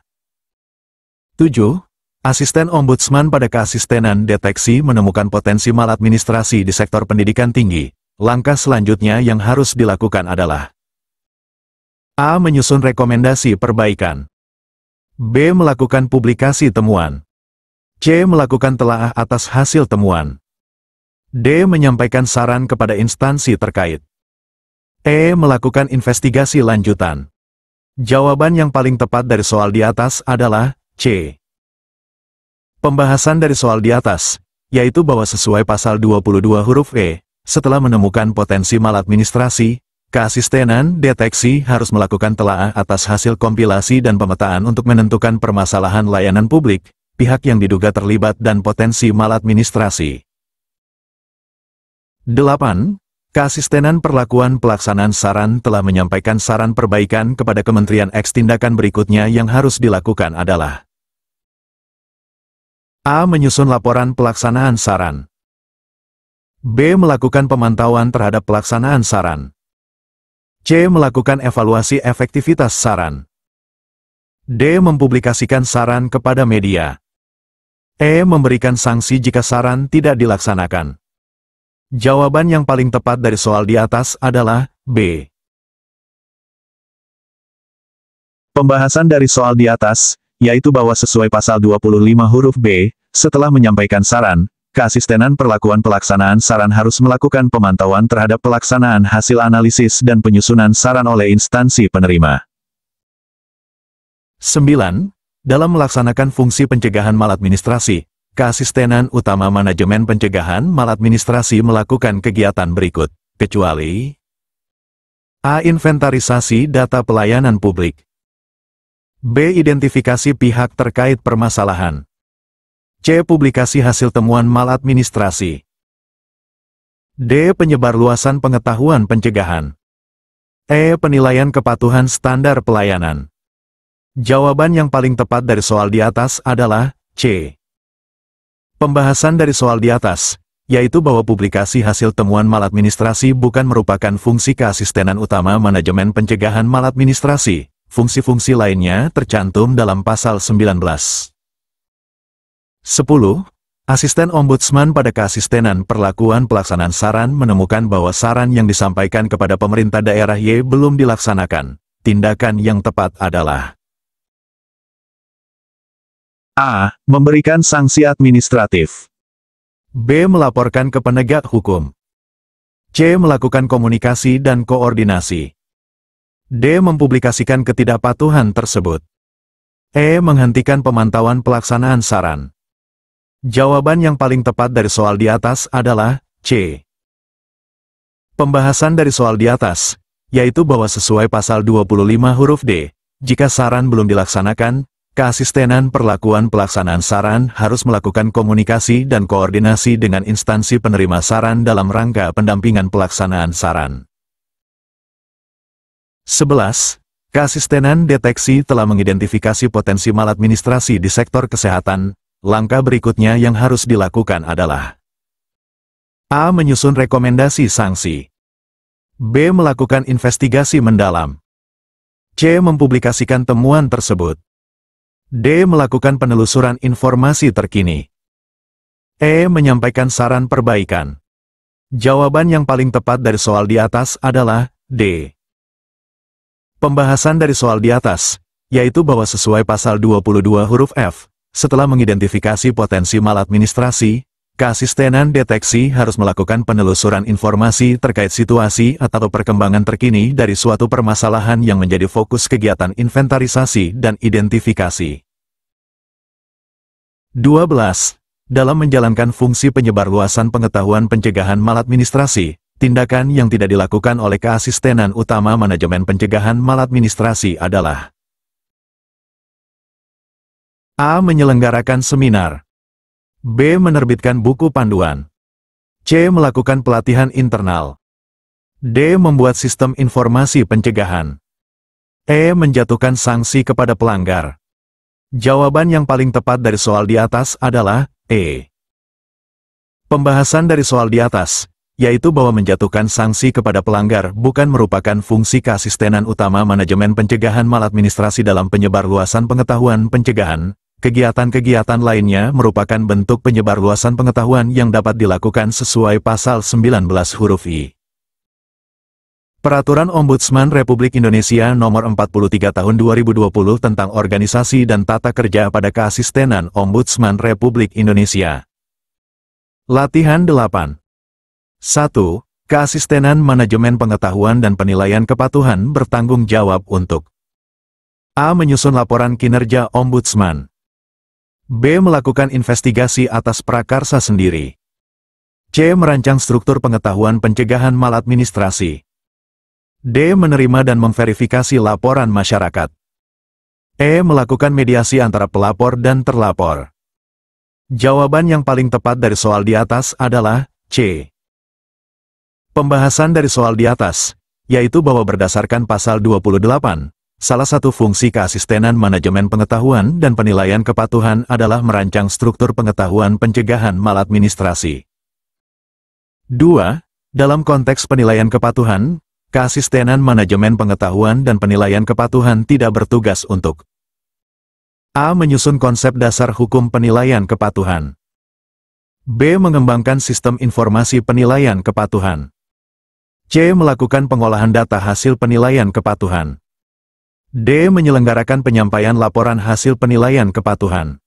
7. Asisten Ombudsman pada keasistenan deteksi menemukan potensi maladministrasi di sektor pendidikan tinggi. Langkah selanjutnya yang harus dilakukan adalah A. Menyusun rekomendasi perbaikan. B. Melakukan publikasi temuan. C. Melakukan telaah atas hasil temuan. D. Menyampaikan saran kepada instansi terkait. E. Melakukan investigasi lanjutan. Jawaban yang paling tepat dari soal di atas adalah C. Pembahasan dari soal di atas, yaitu bahwa sesuai pasal 22 huruf E, setelah menemukan potensi maladministrasi, keasistenan deteksi harus melakukan telaah atas hasil kompilasi dan pemetaan untuk menentukan permasalahan layanan publik, pihak yang diduga terlibat dan potensi maladministrasi. 8. Keasistenan perlakuan pelaksanaan saran telah menyampaikan saran perbaikan kepada Kementerian X. Tindakan berikutnya yang harus dilakukan adalah: A. Menyusun laporan pelaksanaan saran. B. Melakukan pemantauan terhadap pelaksanaan saran. C. Melakukan evaluasi efektivitas saran. D. Mempublikasikan saran kepada media. E. Memberikan sanksi jika saran tidak dilaksanakan. Jawaban yang paling tepat dari soal di atas adalah B. Pembahasan dari soal di atas, yaitu bahwa sesuai pasal 25 huruf B, setelah menyampaikan saran, keasistenan perlakuan pelaksanaan saran harus melakukan pemantauan terhadap pelaksanaan hasil analisis dan penyusunan saran oleh instansi penerima. 9. Dalam melaksanakan fungsi pencegahan maladministrasi, keasistenan utama manajemen pencegahan maladministrasi melakukan kegiatan berikut, kecuali: A. Inventarisasi data pelayanan publik. B. Identifikasi pihak terkait permasalahan. C. Publikasi hasil temuan maladministrasi. D. Penyebarluasan pengetahuan pencegahan. E. Penilaian kepatuhan standar pelayanan. Jawaban yang paling tepat dari soal di atas adalah C. Pembahasan dari soal di atas, yaitu bahwa publikasi hasil temuan maladministrasi bukan merupakan fungsi keasistenan utama manajemen pencegahan maladministrasi. Fungsi-fungsi lainnya tercantum dalam pasal 19. 10. Asisten Ombudsman pada keasistenan perlakuan pelaksanaan saran menemukan bahwa saran yang disampaikan kepada pemerintah daerah Y belum dilaksanakan. Tindakan yang tepat adalah: A. Memberikan sanksi administratif. B. Melaporkan ke penegak hukum. C. Melakukan komunikasi dan koordinasi. D. Mempublikasikan ketidakpatuhan tersebut. E. Menghentikan pemantauan pelaksanaan saran. Jawaban yang paling tepat dari soal di atas adalah C. Pembahasan dari soal di atas, yaitu bahwa sesuai pasal 25 huruf D, jika saran belum dilaksanakan, keasistenan perlakuan pelaksanaan saran harus melakukan komunikasi dan koordinasi dengan instansi penerima saran dalam rangka pendampingan pelaksanaan saran. 11. Keasistenan deteksi telah mengidentifikasi potensi maladministrasi di sektor kesehatan. Langkah berikutnya yang harus dilakukan adalah: A. Menyusun rekomendasi sanksi. B. Melakukan investigasi mendalam. C. Mempublikasikan temuan tersebut. D. Melakukan penelusuran informasi terkini. E. Menyampaikan saran perbaikan. Jawaban yang paling tepat dari soal di atas adalah D. Pembahasan dari soal di atas, yaitu bahwa sesuai pasal 22 huruf F, setelah mengidentifikasi potensi maladministrasi, keasistenan deteksi harus melakukan penelusuran informasi terkait situasi atau perkembangan terkini dari suatu permasalahan yang menjadi fokus kegiatan inventarisasi dan identifikasi. 12. Dalam menjalankan fungsi penyebarluasan pengetahuan pencegahan maladministrasi, tindakan yang tidak dilakukan oleh keasistenan utama manajemen pencegahan maladministrasi adalah: A. Menyelenggarakan seminar. B. Menerbitkan buku panduan. C. Melakukan pelatihan internal. D. Membuat sistem informasi pencegahan. E. Menjatuhkan sanksi kepada pelanggar. Jawaban yang paling tepat dari soal di atas adalah E. Pembahasan dari soal di atas, yaitu bahwa menjatuhkan sanksi kepada pelanggar bukan merupakan fungsi keasistenan utama manajemen pencegahan maladministrasi dalam penyebarluasan pengetahuan pencegahan. Kegiatan-kegiatan lainnya merupakan bentuk penyebarluasan pengetahuan yang dapat dilakukan sesuai pasal 19 huruf I. Peraturan Ombudsman Republik Indonesia Nomor 43 Tahun 2020 tentang Organisasi dan Tata Kerja pada Keasistenan Ombudsman Republik Indonesia. Latihan 8. 1. Keasistenan manajemen pengetahuan dan penilaian kepatuhan bertanggung jawab untuk: A. Menyusun laporan kinerja Ombudsman. B. Melakukan investigasi atas prakarsa sendiri. C. Merancang struktur pengetahuan pencegahan maladministrasi. D. Menerima dan memverifikasi laporan masyarakat. E. Melakukan mediasi antara pelapor dan terlapor. Jawaban yang paling tepat dari soal di atas adalah C. Pembahasan dari soal di atas, yaitu bahwa berdasarkan pasal 28, salah satu fungsi keasistenan manajemen pengetahuan dan penilaian kepatuhan adalah merancang struktur pengetahuan pencegahan maladministrasi. 2. Dalam konteks penilaian kepatuhan, keasistenan manajemen pengetahuan dan penilaian kepatuhan tidak bertugas untuk A. Menyusun konsep dasar hukum penilaian kepatuhan. B. Mengembangkan sistem informasi penilaian kepatuhan. C. Melakukan pengolahan data hasil penilaian kepatuhan. D. Menyelenggarakan penyampaian laporan hasil penilaian kepatuhan.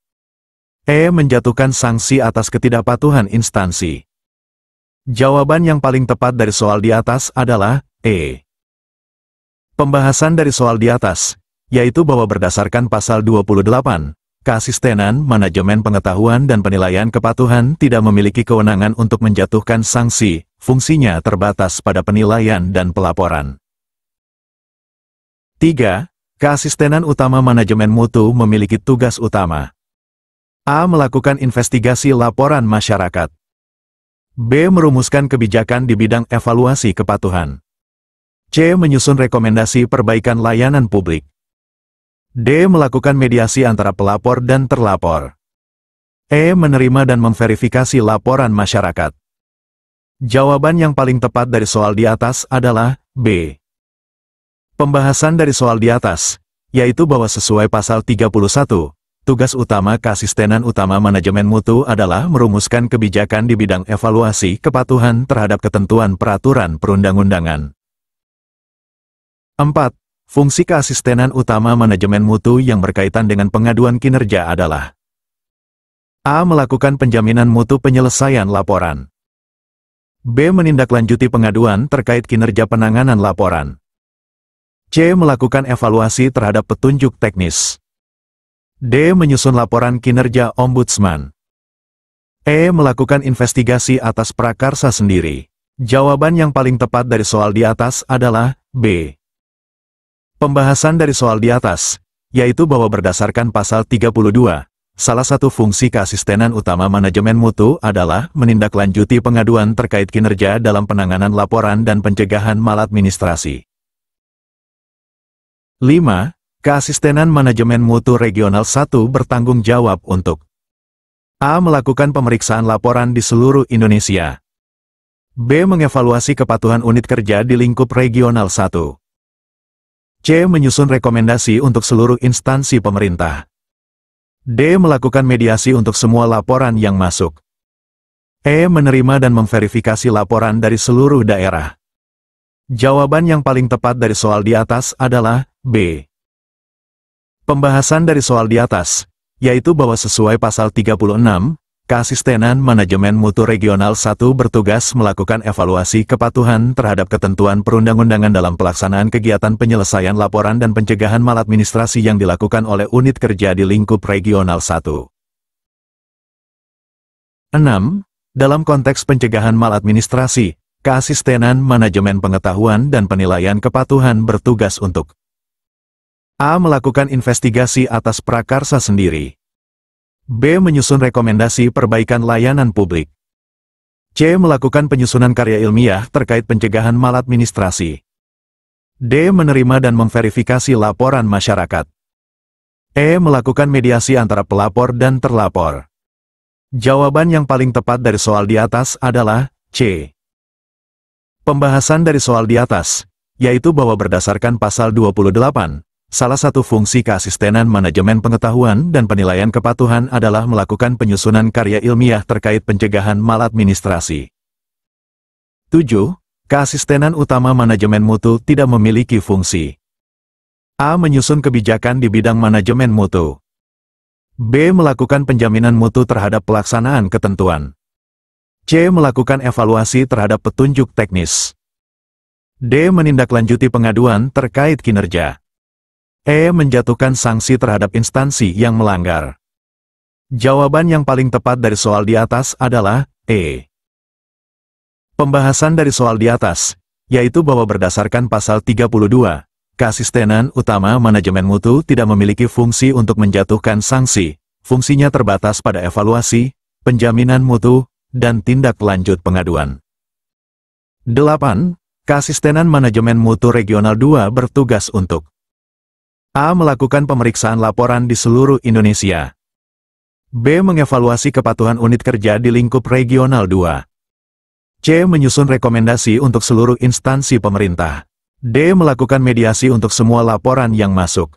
E. Menjatuhkan sanksi atas ketidakpatuhan instansi. Jawaban yang paling tepat dari soal di atas adalah E. Pembahasan dari soal di atas, yaitu bahwa berdasarkan pasal 28, keasistenan manajemen pengetahuan dan penilaian kepatuhan tidak memiliki kewenangan untuk menjatuhkan sanksi, fungsinya terbatas pada penilaian dan pelaporan. 3. Keasistenan utama manajemen mutu memiliki tugas utama. A. Melakukan investigasi laporan masyarakat. B. Merumuskan kebijakan di bidang evaluasi kepatuhan. C. Menyusun rekomendasi perbaikan layanan publik. D. Melakukan mediasi antara pelapor dan terlapor. E. Menerima dan memverifikasi laporan masyarakat. Jawaban yang paling tepat dari soal di atas adalah B. Pembahasan dari soal di atas, yaitu bahwa sesuai pasal 31, tugas utama keasistenan utama manajemen mutu adalah merumuskan kebijakan di bidang evaluasi kepatuhan terhadap ketentuan peraturan perundang-undangan. 4. Fungsi keasistenan utama manajemen mutu yang berkaitan dengan pengaduan kinerja adalah A. Melakukan penjaminan mutu penyelesaian laporan. B. Menindaklanjuti pengaduan terkait kinerja penanganan laporan. C. Melakukan evaluasi terhadap petunjuk teknis. D. Menyusun laporan kinerja ombudsman. E. Melakukan investigasi atas prakarsa sendiri. Jawaban yang paling tepat dari soal di atas adalah B. Pembahasan dari soal di atas, yaitu bahwa berdasarkan pasal 32, salah satu fungsi keasistenan utama manajemen mutu adalah menindaklanjuti pengaduan terkait kinerja dalam penanganan laporan dan pencegahan maladministrasi. 5. Keasistenan manajemen mutu regional 1 bertanggung jawab untuk A. Melakukan pemeriksaan laporan di seluruh Indonesia. B. Mengevaluasi kepatuhan unit kerja di lingkup regional 1. C. Menyusun rekomendasi untuk seluruh instansi pemerintah. D. Melakukan mediasi untuk semua laporan yang masuk. E. Menerima dan memverifikasi laporan dari seluruh daerah. Jawaban yang paling tepat dari soal di atas adalah B. Pembahasan dari soal di atas, yaitu bahwa sesuai pasal 36, keasistenan manajemen mutu regional 1 bertugas melakukan evaluasi kepatuhan terhadap ketentuan perundang-undangan dalam pelaksanaan kegiatan penyelesaian laporan dan pencegahan maladministrasi yang dilakukan oleh unit kerja di lingkup regional 1. 6. Dalam konteks pencegahan maladministrasi, keasistenan manajemen pengetahuan dan penilaian kepatuhan bertugas untuk A. Melakukan investigasi atas prakarsa sendiri. B. Menyusun rekomendasi perbaikan layanan publik. C. Melakukan penyusunan karya ilmiah terkait pencegahan maladministrasi. D. Menerima dan memverifikasi laporan masyarakat. E. Melakukan mediasi antara pelapor dan terlapor. Jawaban yang paling tepat dari soal di atas adalah C. Pembahasan dari soal di atas, yaitu bahwa berdasarkan pasal 28, salah satu fungsi keasistenan manajemen pengetahuan dan penilaian kepatuhan adalah melakukan penyusunan karya ilmiah terkait pencegahan maladministrasi. 7. Keasistenan utama manajemen mutu tidak memiliki fungsi. A. Menyusun kebijakan di bidang manajemen mutu. B. Melakukan penjaminan mutu terhadap pelaksanaan ketentuan. C. Melakukan evaluasi terhadap petunjuk teknis. D. Menindaklanjuti pengaduan terkait kinerja. E. Menjatuhkan sanksi terhadap instansi yang melanggar. Jawaban yang paling tepat dari soal di atas adalah E. Pembahasan dari soal di atas, yaitu bahwa berdasarkan pasal 32, keasistenan utama manajemen mutu tidak memiliki fungsi untuk menjatuhkan sanksi, fungsinya terbatas pada evaluasi, penjaminan mutu, dan tindak lanjut pengaduan. 8. Keasistenan manajemen mutu regional 2 bertugas untuk A. Melakukan pemeriksaan laporan di seluruh Indonesia. B. Mengevaluasi kepatuhan unit kerja di lingkup regional 2. C. Menyusun rekomendasi untuk seluruh instansi pemerintah. D. Melakukan mediasi untuk semua laporan yang masuk.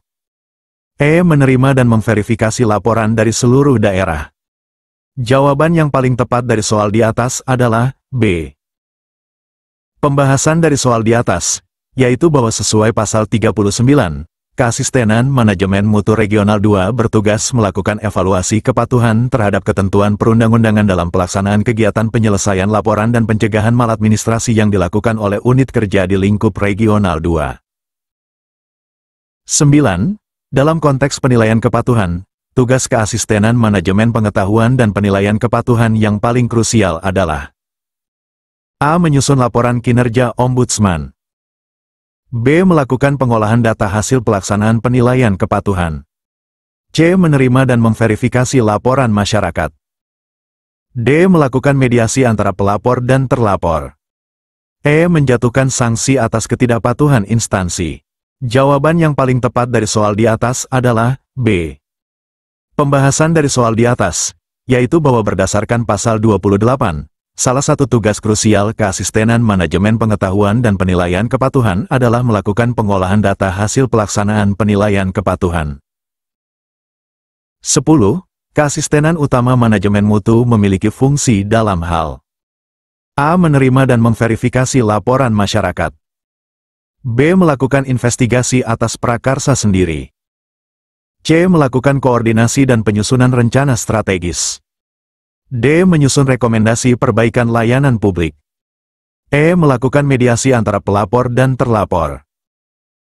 E. Menerima dan memverifikasi laporan dari seluruh daerah. Jawaban yang paling tepat dari soal di atas adalah B. Pembahasan dari soal di atas, yaitu bahwa sesuai pasal 39, keasistenan manajemen mutu regional 2 bertugas melakukan evaluasi kepatuhan terhadap ketentuan perundang-undangan dalam pelaksanaan kegiatan penyelesaian laporan dan pencegahan maladministrasi yang dilakukan oleh unit kerja di lingkup regional 2. 9. Dalam konteks penilaian kepatuhan, tugas keasistenan manajemen pengetahuan dan penilaian kepatuhan yang paling krusial adalah A. Menyusun laporan kinerja Ombudsman. B. Melakukan pengolahan data hasil pelaksanaan penilaian kepatuhan. C. Menerima dan memverifikasi laporan masyarakat. D. Melakukan mediasi antara pelapor dan terlapor. E. Menjatuhkan sanksi atas ketidakpatuhan instansi. Jawaban yang paling tepat dari soal di atas adalah B. Pembahasan dari soal di atas, yaitu bahwa berdasarkan pasal 28, salah satu tugas krusial keasistenan manajemen pengetahuan dan penilaian kepatuhan adalah melakukan pengolahan data hasil pelaksanaan penilaian kepatuhan. 10. Keasistenan utama manajemen mutu memiliki fungsi dalam hal A. Menerima dan memverifikasi laporan masyarakat. B. Melakukan investigasi atas prakarsa sendiri. C. Melakukan koordinasi dan penyusunan rencana strategis. D. Menyusun rekomendasi perbaikan layanan publik. E. Melakukan mediasi antara pelapor dan terlapor.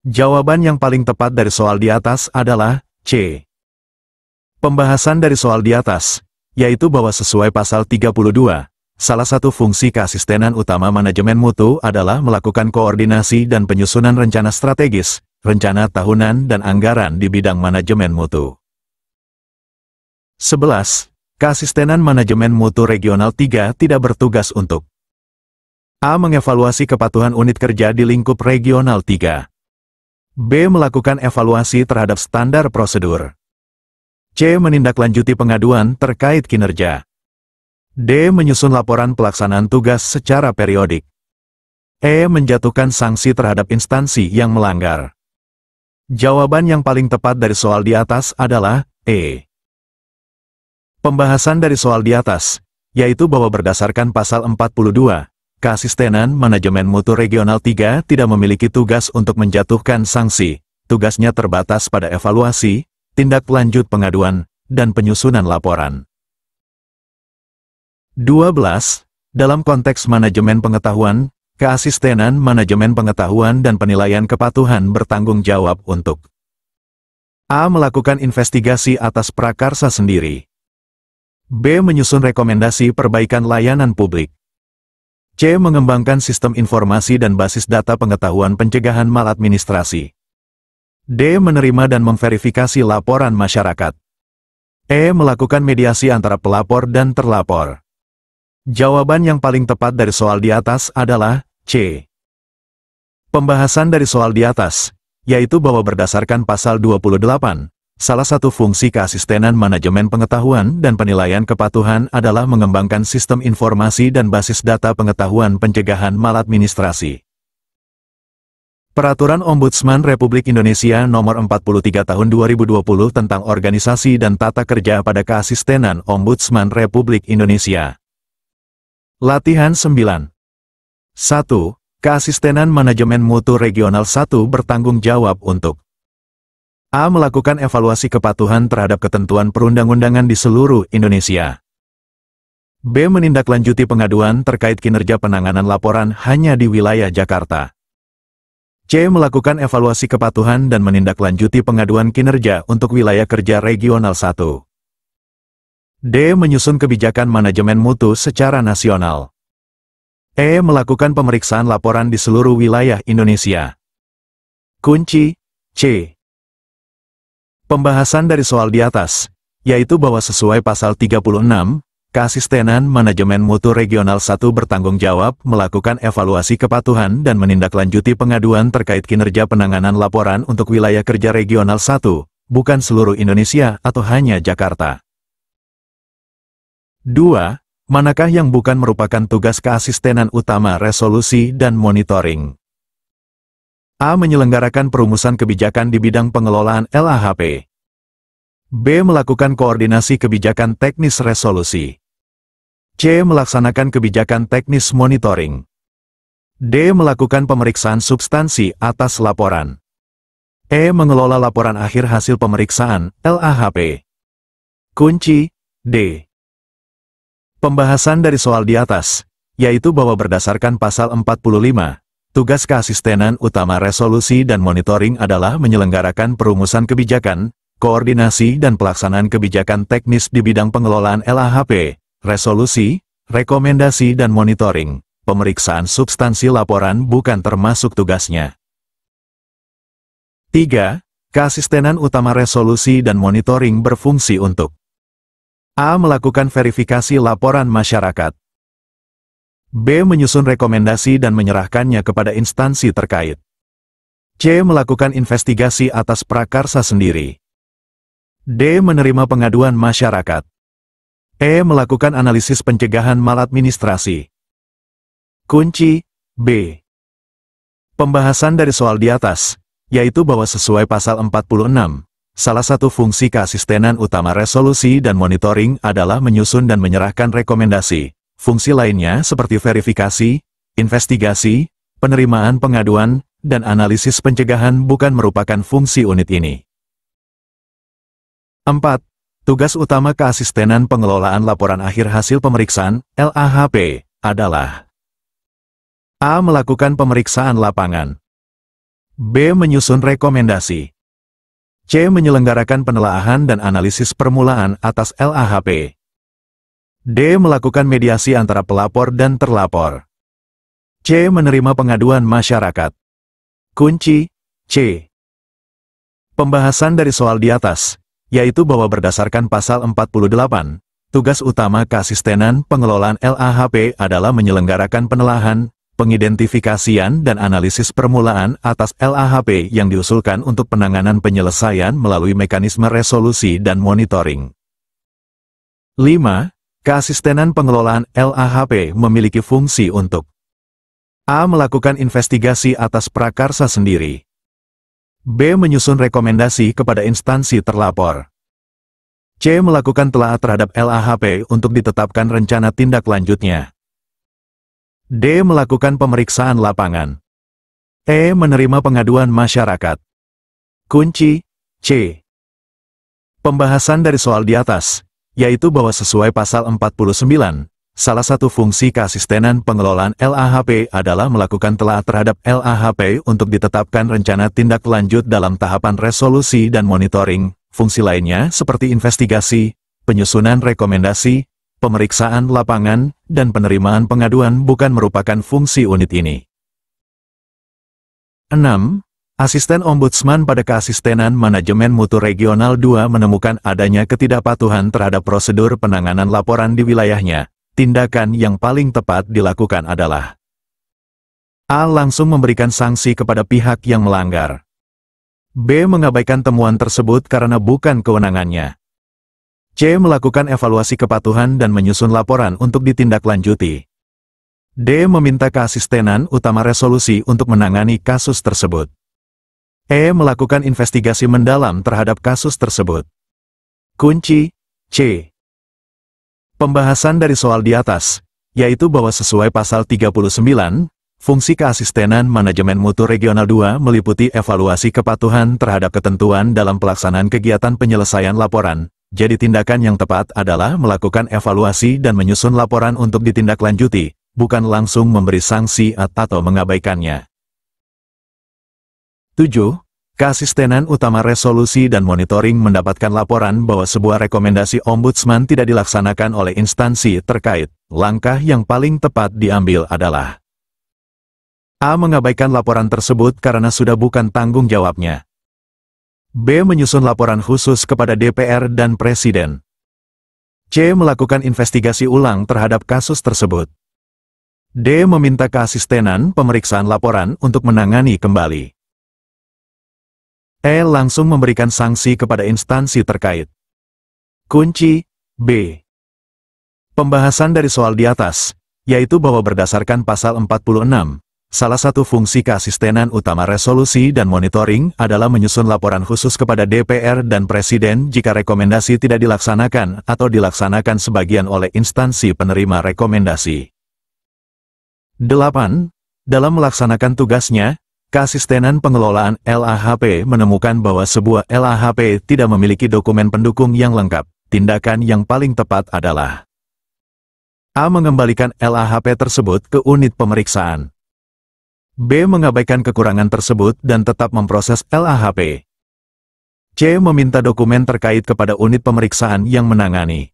Jawaban yang paling tepat dari soal di atas adalah C. Pembahasan dari soal di atas, yaitu bahwa sesuai pasal 32, salah satu fungsi keasistenan utama manajemen mutu adalah melakukan koordinasi dan penyusunan rencana strategis, rencana tahunan dan anggaran di bidang manajemen mutu. 11. Keasistenan manajemen mutu regional 3 tidak bertugas untuk A. Mengevaluasi kepatuhan unit kerja di lingkup regional 3. B. Melakukan evaluasi terhadap standar prosedur. C. Menindaklanjuti pengaduan terkait kinerja. D. Menyusun laporan pelaksanaan tugas secara periodik. E. Menjatuhkan sanksi terhadap instansi yang melanggar. Jawaban yang paling tepat dari soal di atas adalah E. Pembahasan dari soal di atas, yaitu bahwa berdasarkan pasal 42, keasistenan manajemen mutu regional 3 tidak memiliki tugas untuk menjatuhkan sanksi, tugasnya terbatas pada evaluasi, tindak lanjut pengaduan, dan penyusunan laporan. 12. Dalam konteks manajemen pengetahuan, keasistenan manajemen pengetahuan dan penilaian kepatuhan bertanggung jawab untuk A. Melakukan investigasi atas prakarsa sendiri. B. Menyusun rekomendasi perbaikan layanan publik. C. Mengembangkan sistem informasi dan basis data pengetahuan pencegahan maladministrasi. D. Menerima dan memverifikasi laporan masyarakat. E. Melakukan mediasi antara pelapor dan terlapor. Jawaban yang paling tepat dari soal di atas adalah C. Pembahasan dari soal di atas, yaitu bahwa berdasarkan pasal 28, salah satu fungsi keasistenan manajemen pengetahuan dan penilaian kepatuhan adalah mengembangkan sistem informasi dan basis data pengetahuan pencegahan maladministrasi. Peraturan Ombudsman Republik Indonesia Nomor 43 Tahun 2020 tentang Organisasi dan Tata Kerja pada Keasistenan Ombudsman Republik Indonesia. Latihan 9. 1. Keasistenan manajemen mutu regional 1 bertanggung jawab untuk A. Melakukan evaluasi kepatuhan terhadap ketentuan perundang-undangan di seluruh Indonesia. B. Menindaklanjuti pengaduan terkait kinerja penanganan laporan hanya di wilayah Jakarta. C. Melakukan evaluasi kepatuhan dan menindaklanjuti pengaduan kinerja untuk wilayah kerja regional 1. D. Menyusun kebijakan manajemen mutu secara nasional. E. Melakukan pemeriksaan laporan di seluruh wilayah Indonesia. Kunci C. Pembahasan dari soal di atas, yaitu bahwa sesuai pasal 36, Keasistenan Manajemen Mutu Regional 1 bertanggung jawab melakukan evaluasi kepatuhan dan menindaklanjuti pengaduan terkait kinerja penanganan laporan untuk wilayah kerja regional 1, bukan seluruh Indonesia atau hanya Jakarta. 2. Manakah yang bukan merupakan tugas keasistenan utama resolusi dan monitoring? A. Menyelenggarakan perumusan kebijakan di bidang pengelolaan LAHP. B. Melakukan koordinasi kebijakan teknis resolusi. C. Melaksanakan kebijakan teknis monitoring. D. Melakukan pemeriksaan substansi atas laporan. E. Mengelola laporan akhir hasil pemeriksaan LAHP. Kunci D. Pembahasan dari soal di atas, yaitu bahwa berdasarkan pasal 45, tugas keasistenan utama resolusi dan monitoring adalah menyelenggarakan perumusan kebijakan, koordinasi dan pelaksanaan kebijakan teknis di bidang pengelolaan LAHP, resolusi, rekomendasi dan monitoring. Pemeriksaan substansi laporan bukan termasuk tugasnya. 3. Keasistenan utama resolusi dan monitoring berfungsi untuk A. Melakukan verifikasi laporan masyarakat. B. Menyusun rekomendasi dan menyerahkannya kepada instansi terkait. C. Melakukan investigasi atas prakarsa sendiri. D. Menerima pengaduan masyarakat. E. Melakukan analisis pencegahan maladministrasi. Kunci B. Pembahasan dari soal di atas, yaitu bahwa sesuai pasal 46, salah satu fungsi keasistenan utama resolusi dan monitoring adalah menyusun dan menyerahkan rekomendasi. Fungsi lainnya seperti verifikasi, investigasi, penerimaan pengaduan, dan analisis pencegahan bukan merupakan fungsi unit ini. 4. Tugas utama keasistenan pengelolaan laporan akhir hasil pemeriksaan LAHP adalah A. Melakukan pemeriksaan lapangan. B. Menyusun rekomendasi. C. Menyelenggarakan penelaahan dan analisis permulaan atas LAHP. D. Melakukan mediasi antara pelapor dan terlapor. C. Menerima pengaduan masyarakat. Kunci C. Pembahasan dari soal di atas, yaitu bahwa berdasarkan pasal 48, tugas utama keasistenan pengelolaan LAHP adalah menyelenggarakan penelaahan, pengidentifikasian dan analisis permulaan atas LAHP yang diusulkan untuk penanganan penyelesaian melalui mekanisme resolusi dan monitoring. 5. Keasistenan pengelolaan LAHP memiliki fungsi untuk A. Melakukan investigasi atas prakarsa sendiri. B. Menyusun rekomendasi kepada instansi terlapor. C. Melakukan telaah terhadap LAHP untuk ditetapkan rencana tindak lanjutnya. D. Melakukan pemeriksaan lapangan. E. Menerima pengaduan masyarakat. Kunci C. Pembahasan dari soal di atas, yaitu bahwa sesuai pasal 49, salah satu fungsi keasistenan pengelolaan LAHP adalah melakukan telaah terhadap LAHP untuk ditetapkan rencana tindak lanjut dalam tahapan resolusi dan monitoring. Fungsi lainnya seperti investigasi, penyusunan rekomendasi, pemeriksaan lapangan, dan penerimaan pengaduan bukan merupakan fungsi unit ini. 6. Asisten Ombudsman pada Keasistenan Manajemen Mutu Regional 2 menemukan adanya ketidakpatuhan terhadap prosedur penanganan laporan di wilayahnya. Tindakan yang paling tepat dilakukan adalah A. Langsung memberikan sanksi kepada pihak yang melanggar. B. Mengabaikan temuan tersebut karena bukan kewenangannya. C. Melakukan evaluasi kepatuhan dan menyusun laporan untuk ditindaklanjuti. D. Meminta keasistenan utama resolusi untuk menangani kasus tersebut. E. Melakukan investigasi mendalam terhadap kasus tersebut. Kunci C. Pembahasan dari soal di atas, yaitu bahwa sesuai pasal 39, fungsi keasistenan manajemen mutu regional 2 meliputi evaluasi kepatuhan terhadap ketentuan dalam pelaksanaan kegiatan penyelesaian laporan. Jadi tindakan yang tepat adalah melakukan evaluasi dan menyusun laporan untuk ditindaklanjuti, bukan langsung memberi sanksi atau mengabaikannya. 7. Keasistenan Utama Resolusi dan Monitoring mendapatkan laporan bahwa sebuah rekomendasi Ombudsman tidak dilaksanakan oleh instansi terkait. Langkah yang paling tepat diambil adalah A. Mengabaikan laporan tersebut karena sudah bukan tanggung jawabnya. B. Menyusun laporan khusus kepada DPR dan Presiden. C. Melakukan investigasi ulang terhadap kasus tersebut. D. Meminta keasistenan pemeriksaan laporan untuk menangani kembali. E. Langsung memberikan sanksi kepada instansi terkait. Kunci B. Pembahasan dari soal di atas, yaitu bahwa berdasarkan pasal 46, salah satu fungsi keasistenan utama resolusi dan monitoring adalah menyusun laporan khusus kepada DPR dan Presiden jika rekomendasi tidak dilaksanakan atau dilaksanakan sebagian oleh instansi penerima rekomendasi. 8. Dalam melaksanakan tugasnya, Keasistenan Pengelolaan LAHP menemukan bahwa sebuah LAHP tidak memiliki dokumen pendukung yang lengkap. Tindakan yang paling tepat adalah A. Mengembalikan LAHP tersebut ke unit pemeriksaan. B. Mengabaikan kekurangan tersebut dan tetap memproses LAHP. C. Meminta dokumen terkait kepada unit pemeriksaan yang menangani.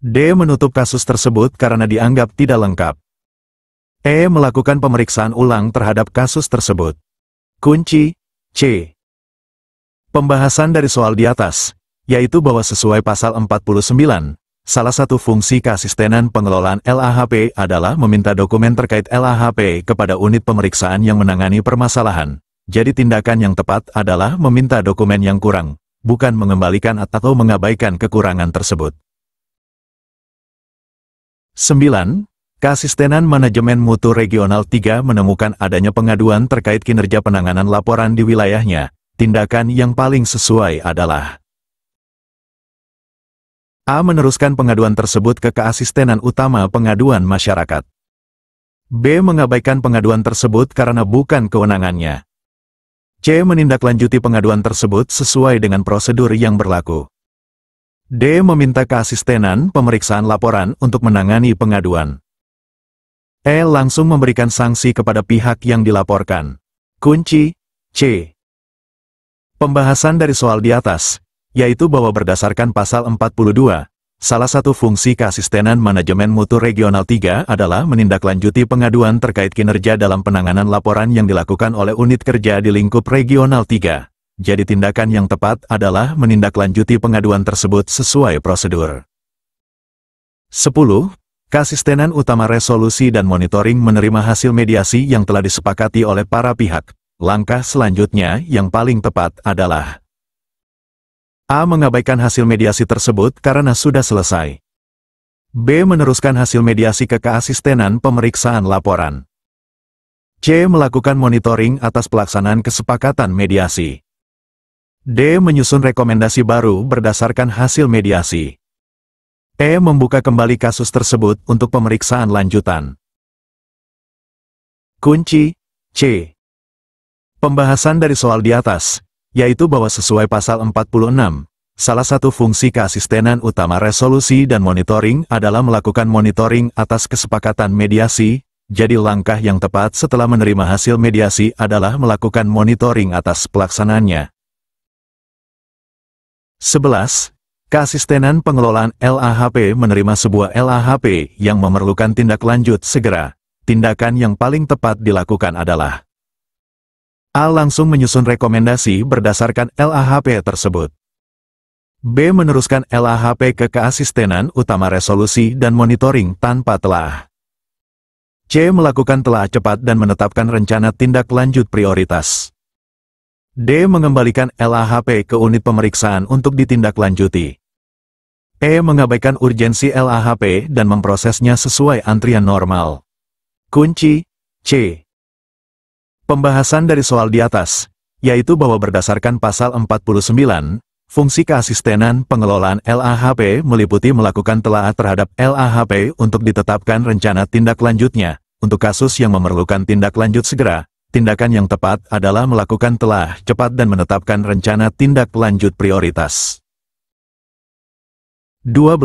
D. Menutup kasus tersebut karena dianggap tidak lengkap. E. Melakukan pemeriksaan ulang terhadap kasus tersebut. Kunci C. Pembahasan dari soal di atas, yaitu bahwa sesuai pasal 49, salah satu fungsi keasistenan pengelolaan LAHP adalah meminta dokumen terkait LAHP kepada unit pemeriksaan yang menangani permasalahan. Jadi tindakan yang tepat adalah meminta dokumen yang kurang, bukan mengembalikan atau mengabaikan kekurangan tersebut. 9. Keasistenan Manajemen Mutu Regional 3 menemukan adanya pengaduan terkait kinerja penanganan laporan di wilayahnya. Tindakan yang paling sesuai adalah A. Meneruskan pengaduan tersebut ke Keasistenan Utama Pengaduan Masyarakat. B. Mengabaikan pengaduan tersebut karena bukan kewenangannya. C. Menindaklanjuti pengaduan tersebut sesuai dengan prosedur yang berlaku. D. Meminta keasistenan pemeriksaan laporan untuk menangani pengaduan. E. Langsung memberikan sanksi kepada pihak yang dilaporkan. Kunci C. Pembahasan dari soal di atas, yaitu bahwa berdasarkan pasal 42, salah satu fungsi keasistenan manajemen mutu regional 3 adalah menindaklanjuti pengaduan terkait kinerja dalam penanganan laporan yang dilakukan oleh unit kerja di lingkup regional 3. Jadi tindakan yang tepat adalah menindaklanjuti pengaduan tersebut sesuai prosedur. 10. Keasistenan Utama Resolusi dan Monitoring menerima hasil mediasi yang telah disepakati oleh para pihak. Langkah selanjutnya yang paling tepat adalah A. Mengabaikan hasil mediasi tersebut karena sudah selesai. B. Meneruskan hasil mediasi ke Keasistenan Pemeriksaan Laporan. C. Melakukan monitoring atas pelaksanaan kesepakatan mediasi. D. Menyusun rekomendasi baru berdasarkan hasil mediasi. E. Membuka kembali kasus tersebut untuk pemeriksaan lanjutan. Kunci C. Pembahasan dari soal di atas, yaitu bahwa sesuai pasal 46, salah satu fungsi keasistenan utama resolusi dan monitoring adalah melakukan monitoring atas kesepakatan mediasi. Jadi langkah yang tepat setelah menerima hasil mediasi adalah melakukan monitoring atas pelaksanaannya. 11. Keasistenan Pengelolaan LAHP menerima sebuah LAHP yang memerlukan tindak lanjut segera. Tindakan yang paling tepat dilakukan adalah A. Langsung menyusun rekomendasi berdasarkan LAHP tersebut. B. Meneruskan LAHP ke Keasistenan Utama Resolusi dan Monitoring tanpa telaah. C. Melakukan telaah cepat dan menetapkan rencana tindak lanjut prioritas. D. Mengembalikan LAHP ke unit pemeriksaan untuk ditindaklanjuti. E. Mengabaikan urgensi LAHP dan memprosesnya sesuai antrian normal. Kunci C. Pembahasan dari soal di atas, yaitu bahwa berdasarkan pasal 49, fungsi keasistenan pengelolaan LAHP meliputi melakukan telaah terhadap LAHP untuk ditetapkan rencana tindak lanjutnya. Untuk kasus yang memerlukan tindak lanjut segera, tindakan yang tepat adalah melakukan telaah cepat dan menetapkan rencana tindak lanjut prioritas. 12.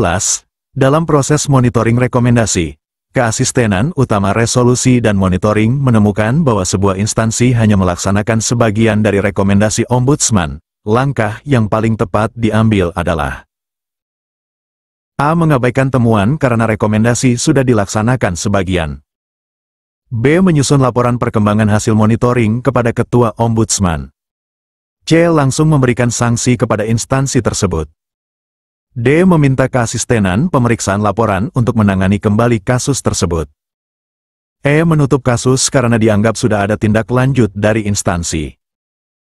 Dalam proses monitoring rekomendasi, Keasistenan Utama Resolusi dan Monitoring menemukan bahwa sebuah instansi hanya melaksanakan sebagian dari rekomendasi Ombudsman. Langkah yang paling tepat diambil adalah A. Mengabaikan temuan karena rekomendasi sudah dilaksanakan sebagian. B. Menyusun laporan perkembangan hasil monitoring kepada Ketua Ombudsman. C. Langsung memberikan sanksi kepada instansi tersebut. D. Meminta keasistenan pemeriksaan laporan untuk menangani kembali kasus tersebut. E. Menutup kasus karena dianggap sudah ada tindak lanjut dari instansi.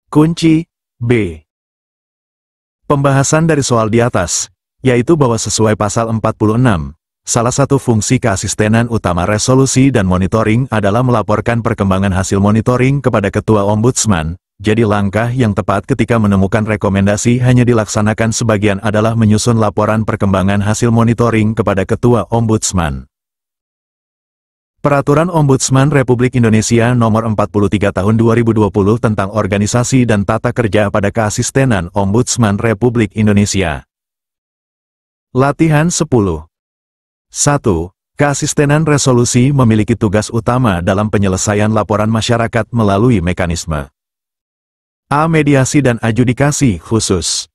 Kunci B. Pembahasan dari soal di atas, yaitu bahwa sesuai pasal 46, salah satu fungsi keasistenan utama resolusi dan monitoring adalah melaporkan perkembangan hasil monitoring kepada Ketua Ombudsman. Jadi langkah yang tepat ketika menemukan rekomendasi hanya dilaksanakan sebagian adalah menyusun laporan perkembangan hasil monitoring kepada Ketua Ombudsman. Peraturan Ombudsman Republik Indonesia Nomor 43 Tahun 2020 tentang Organisasi dan Tata Kerja pada Keasistenan Ombudsman Republik Indonesia. Latihan 10. 1. Keasistenan resolusi memiliki tugas utama dalam penyelesaian laporan masyarakat melalui mekanisme A. Mediasi dan adjudikasi khusus.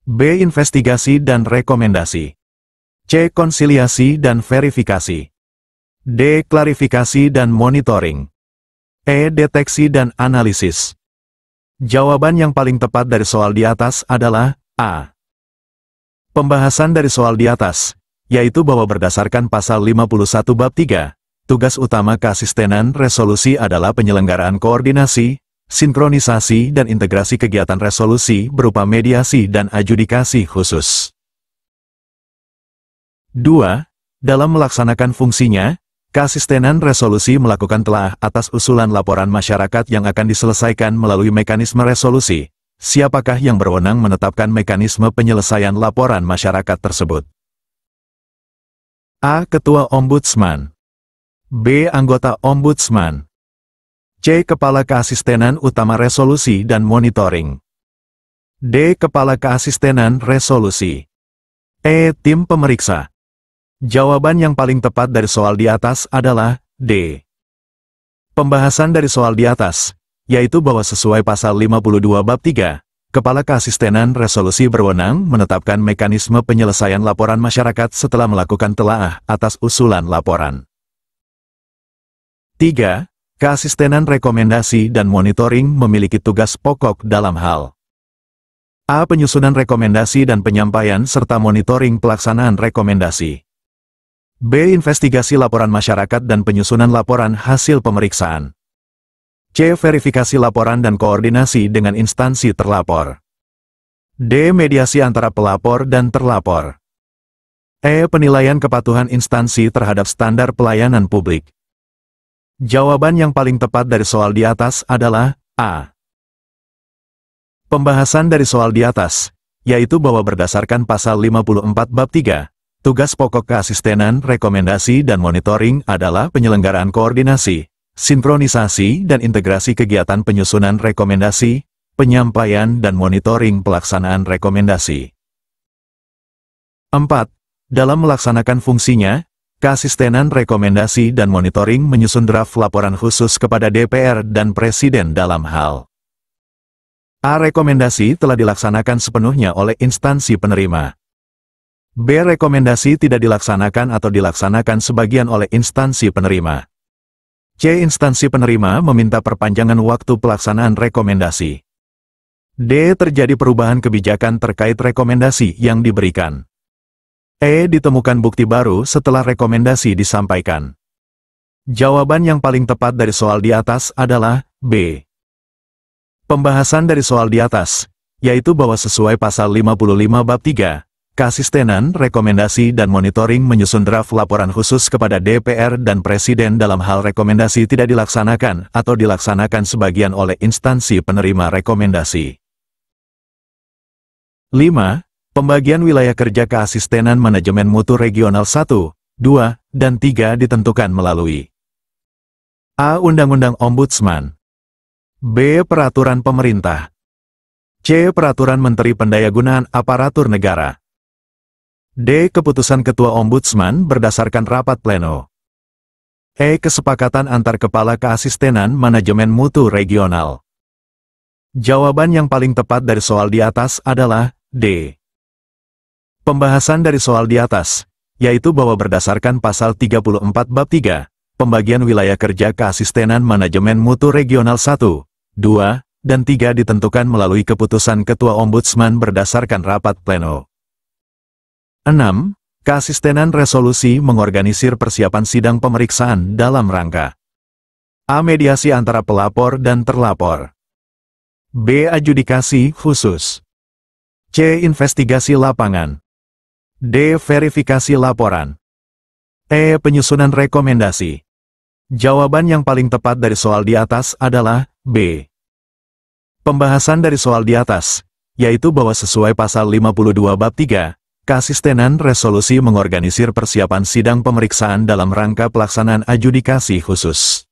B. Investigasi dan rekomendasi. C. Konsiliasi dan verifikasi. D. Klarifikasi dan monitoring. E. Deteksi dan analisis. Jawaban yang paling tepat dari soal di atas adalah A. Pembahasan dari soal di atas, yaitu bahwa berdasarkan pasal 51 bab 3, tugas utama keasistenan resolusi adalah penyelenggaraan koordinasi, sinkronisasi dan integrasi kegiatan resolusi berupa mediasi dan adjudikasi khusus. 2. Dalam melaksanakan fungsinya, keasistenan resolusi melakukan telaah atas usulan laporan masyarakat yang akan diselesaikan melalui mekanisme resolusi. Siapakah yang berwenang menetapkan mekanisme penyelesaian laporan masyarakat tersebut? A. Ketua Ombudsman. B. Anggota Ombudsman. C. Kepala Keasistenan Utama Resolusi dan Monitoring. D. Kepala Keasistenan Resolusi. E. Tim pemeriksa. Jawaban yang paling tepat dari soal di atas adalah D. Pembahasan dari soal di atas, yaitu bahwa sesuai pasal 52 bab 3, Kepala Keasistenan Resolusi berwenang menetapkan mekanisme penyelesaian laporan masyarakat setelah melakukan telaah atas usulan laporan. 3. Keasistenan rekomendasi dan monitoring memiliki tugas pokok dalam hal A. Penyusunan rekomendasi dan penyampaian serta monitoring pelaksanaan rekomendasi. B. Investigasi laporan masyarakat dan penyusunan laporan hasil pemeriksaan. C. Verifikasi laporan dan koordinasi dengan instansi terlapor. D. Mediasi antara pelapor dan terlapor. E. Penilaian kepatuhan instansi terhadap standar pelayanan publik. Jawaban yang paling tepat dari soal di atas adalah A. Pembahasan dari soal di atas, yaitu bahwa berdasarkan pasal 54 bab 3, tugas pokok keasistenan, rekomendasi dan monitoring adalah penyelenggaraan koordinasi, sinkronisasi dan integrasi kegiatan penyusunan rekomendasi, penyampaian dan monitoring pelaksanaan rekomendasi. 4. Dalam melaksanakan fungsinya, keasistenan rekomendasi dan monitoring menyusun draft laporan khusus kepada DPR dan Presiden dalam hal A. Rekomendasi telah dilaksanakan sepenuhnya oleh instansi penerima. B. Rekomendasi tidak dilaksanakan atau dilaksanakan sebagian oleh instansi penerima. C. Instansi penerima meminta perpanjangan waktu pelaksanaan rekomendasi. D. Terjadi perubahan kebijakan terkait rekomendasi yang diberikan. E. Ditemukan bukti baru setelah rekomendasi disampaikan. Jawaban yang paling tepat dari soal di atas adalah B. Pembahasan dari soal di atas, yaitu bahwa sesuai pasal 55 bab 3, keasistenan, rekomendasi dan monitoring menyusun draft laporan khusus kepada DPR dan Presiden dalam hal rekomendasi tidak dilaksanakan atau dilaksanakan sebagian oleh instansi penerima rekomendasi. 5. Pembagian wilayah kerja keasistenan manajemen mutu regional 1, 2, dan 3 ditentukan melalui A. Undang-Undang Ombudsman. B. Peraturan Pemerintah. C. Peraturan Menteri Pendayagunaan Aparatur Negara. D. Keputusan Ketua Ombudsman berdasarkan rapat pleno. Kesepakatan antar kepala keasistenan manajemen mutu regional. Jawaban yang paling tepat dari soal di atas adalah D. Pembahasan dari soal di atas, yaitu bahwa berdasarkan pasal 34 bab 3, pembagian wilayah kerja keasistenan manajemen mutu regional 1, 2, dan 3 ditentukan melalui keputusan Ketua Ombudsman berdasarkan rapat pleno. 6. Keasistenan resolusi mengorganisir persiapan sidang pemeriksaan dalam rangka A. Mediasi antara pelapor dan terlapor. B. Adjudikasi khusus. C. Investigasi lapangan. D. Verifikasi laporan. E. Penyusunan rekomendasi. Jawaban yang paling tepat dari soal di atas adalah B. Pembahasan dari soal di atas, yaitu bahwa sesuai pasal 52 bab 3, keasistenan resolusi mengorganisir persiapan sidang pemeriksaan dalam rangka pelaksanaan adjudikasi khusus.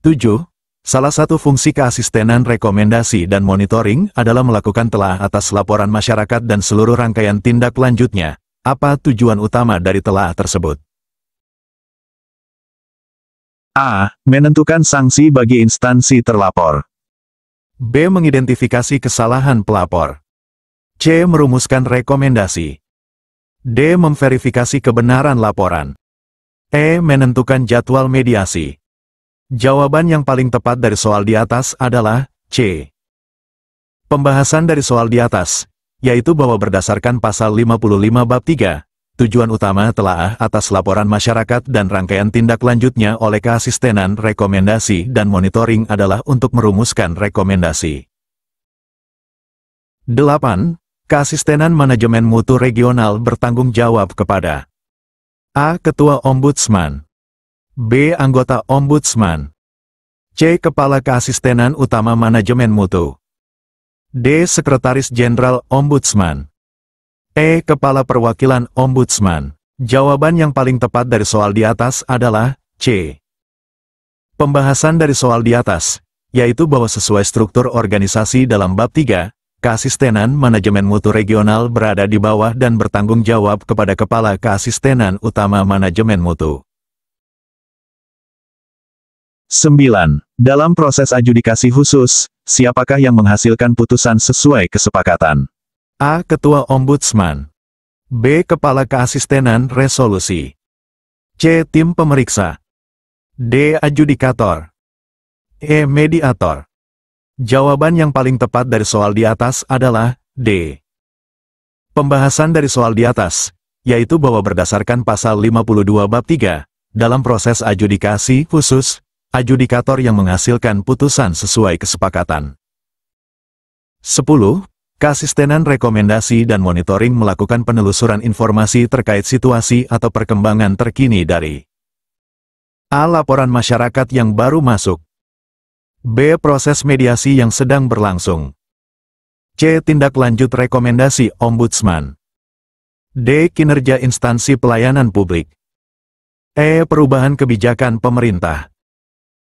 7. Salah satu fungsi keasistenan rekomendasi dan monitoring adalah melakukan telah atas laporan masyarakat dan seluruh rangkaian tindak lanjutnya. Apa tujuan utama dari telah tersebut? A. Menentukan sanksi bagi instansi terlapor. B. Mengidentifikasi kesalahan pelapor. C. Merumuskan rekomendasi. D. Memverifikasi kebenaran laporan. E. Menentukan jadwal mediasi. Jawaban yang paling tepat dari soal di atas adalah C. Pembahasan dari soal di atas, yaitu bahwa berdasarkan pasal 55 bab 3, tujuan utama telaah atas laporan masyarakat dan rangkaian tindak lanjutnya oleh keasistenan rekomendasi dan monitoring adalah untuk merumuskan rekomendasi. 8. Keasistenan manajemen mutu regional bertanggung jawab kepada A. Ketua Ombudsman. B. Anggota Ombudsman. C. Kepala Keasistenan Utama Manajemen Mutu. D. Sekretaris Jenderal Ombudsman. E. Kepala Perwakilan Ombudsman. Jawaban yang paling tepat dari soal di atas adalah C. Pembahasan dari soal di atas, yaitu bahwa sesuai struktur organisasi dalam bab 3, keasistenan manajemen mutu regional berada di bawah dan bertanggung jawab kepada Kepala Keasistenan Utama Manajemen Mutu. 9. Dalam proses adjudikasi khusus, siapakah yang menghasilkan putusan sesuai kesepakatan? A. Ketua Ombudsman. B. Kepala Keasistenan Resolusi. C. Tim pemeriksa. D. Adjudikator. E. Mediator. Jawaban yang paling tepat dari soal di atas adalah D. Pembahasan dari soal di atas, yaitu bahwa berdasarkan pasal 52 bab 3, dalam proses adjudikasi khusus, adjudikator yang menghasilkan putusan sesuai kesepakatan. 10. Keasistenan rekomendasi dan monitoring melakukan penelusuran informasi terkait situasi atau perkembangan terkini dari A. Laporan masyarakat yang baru masuk. B. Proses mediasi yang sedang berlangsung. C. Tindak lanjut rekomendasi Ombudsman. D. Kinerja instansi pelayanan publik. E. Perubahan kebijakan pemerintah.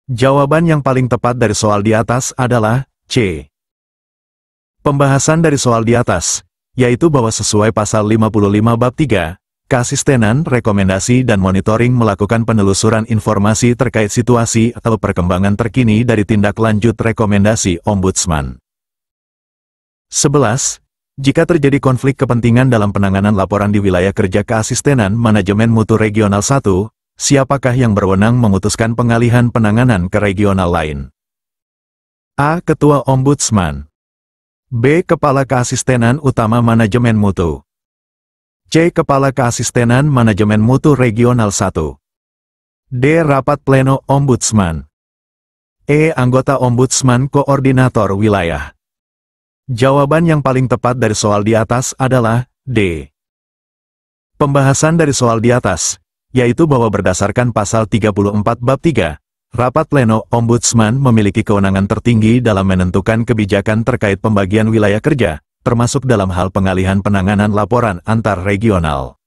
Jawaban yang paling tepat dari soal di atas adalah C. Pembahasan dari soal di atas, yaitu bahwa sesuai pasal 55 bab 3, keasistenan rekomendasi dan monitoring melakukan penelusuran informasi terkait situasi atau perkembangan terkini dari tindak lanjut rekomendasi Ombudsman. 11. Jika terjadi konflik kepentingan dalam penanganan laporan di wilayah kerja keasistenan manajemen mutu regional 1, siapakah yang berwenang memutuskan pengalihan penanganan ke regional lain? A. Ketua Ombudsman. B. Kepala Keasistenan Utama Manajemen Mutu. C. Kepala Keasistenan Manajemen Mutu Regional 1. D. Rapat Pleno Ombudsman. E. Anggota Ombudsman Koordinator Wilayah. Jawaban yang paling tepat dari soal di atas adalah D. Pembahasan dari soal di atas, yaitu bahwa berdasarkan pasal 34 bab 3, Rapat Pleno Ombudsman memiliki kewenangan tertinggi dalam menentukan kebijakan terkait pembagian wilayah kerja, termasuk dalam hal pengalihan penanganan laporan antar regional.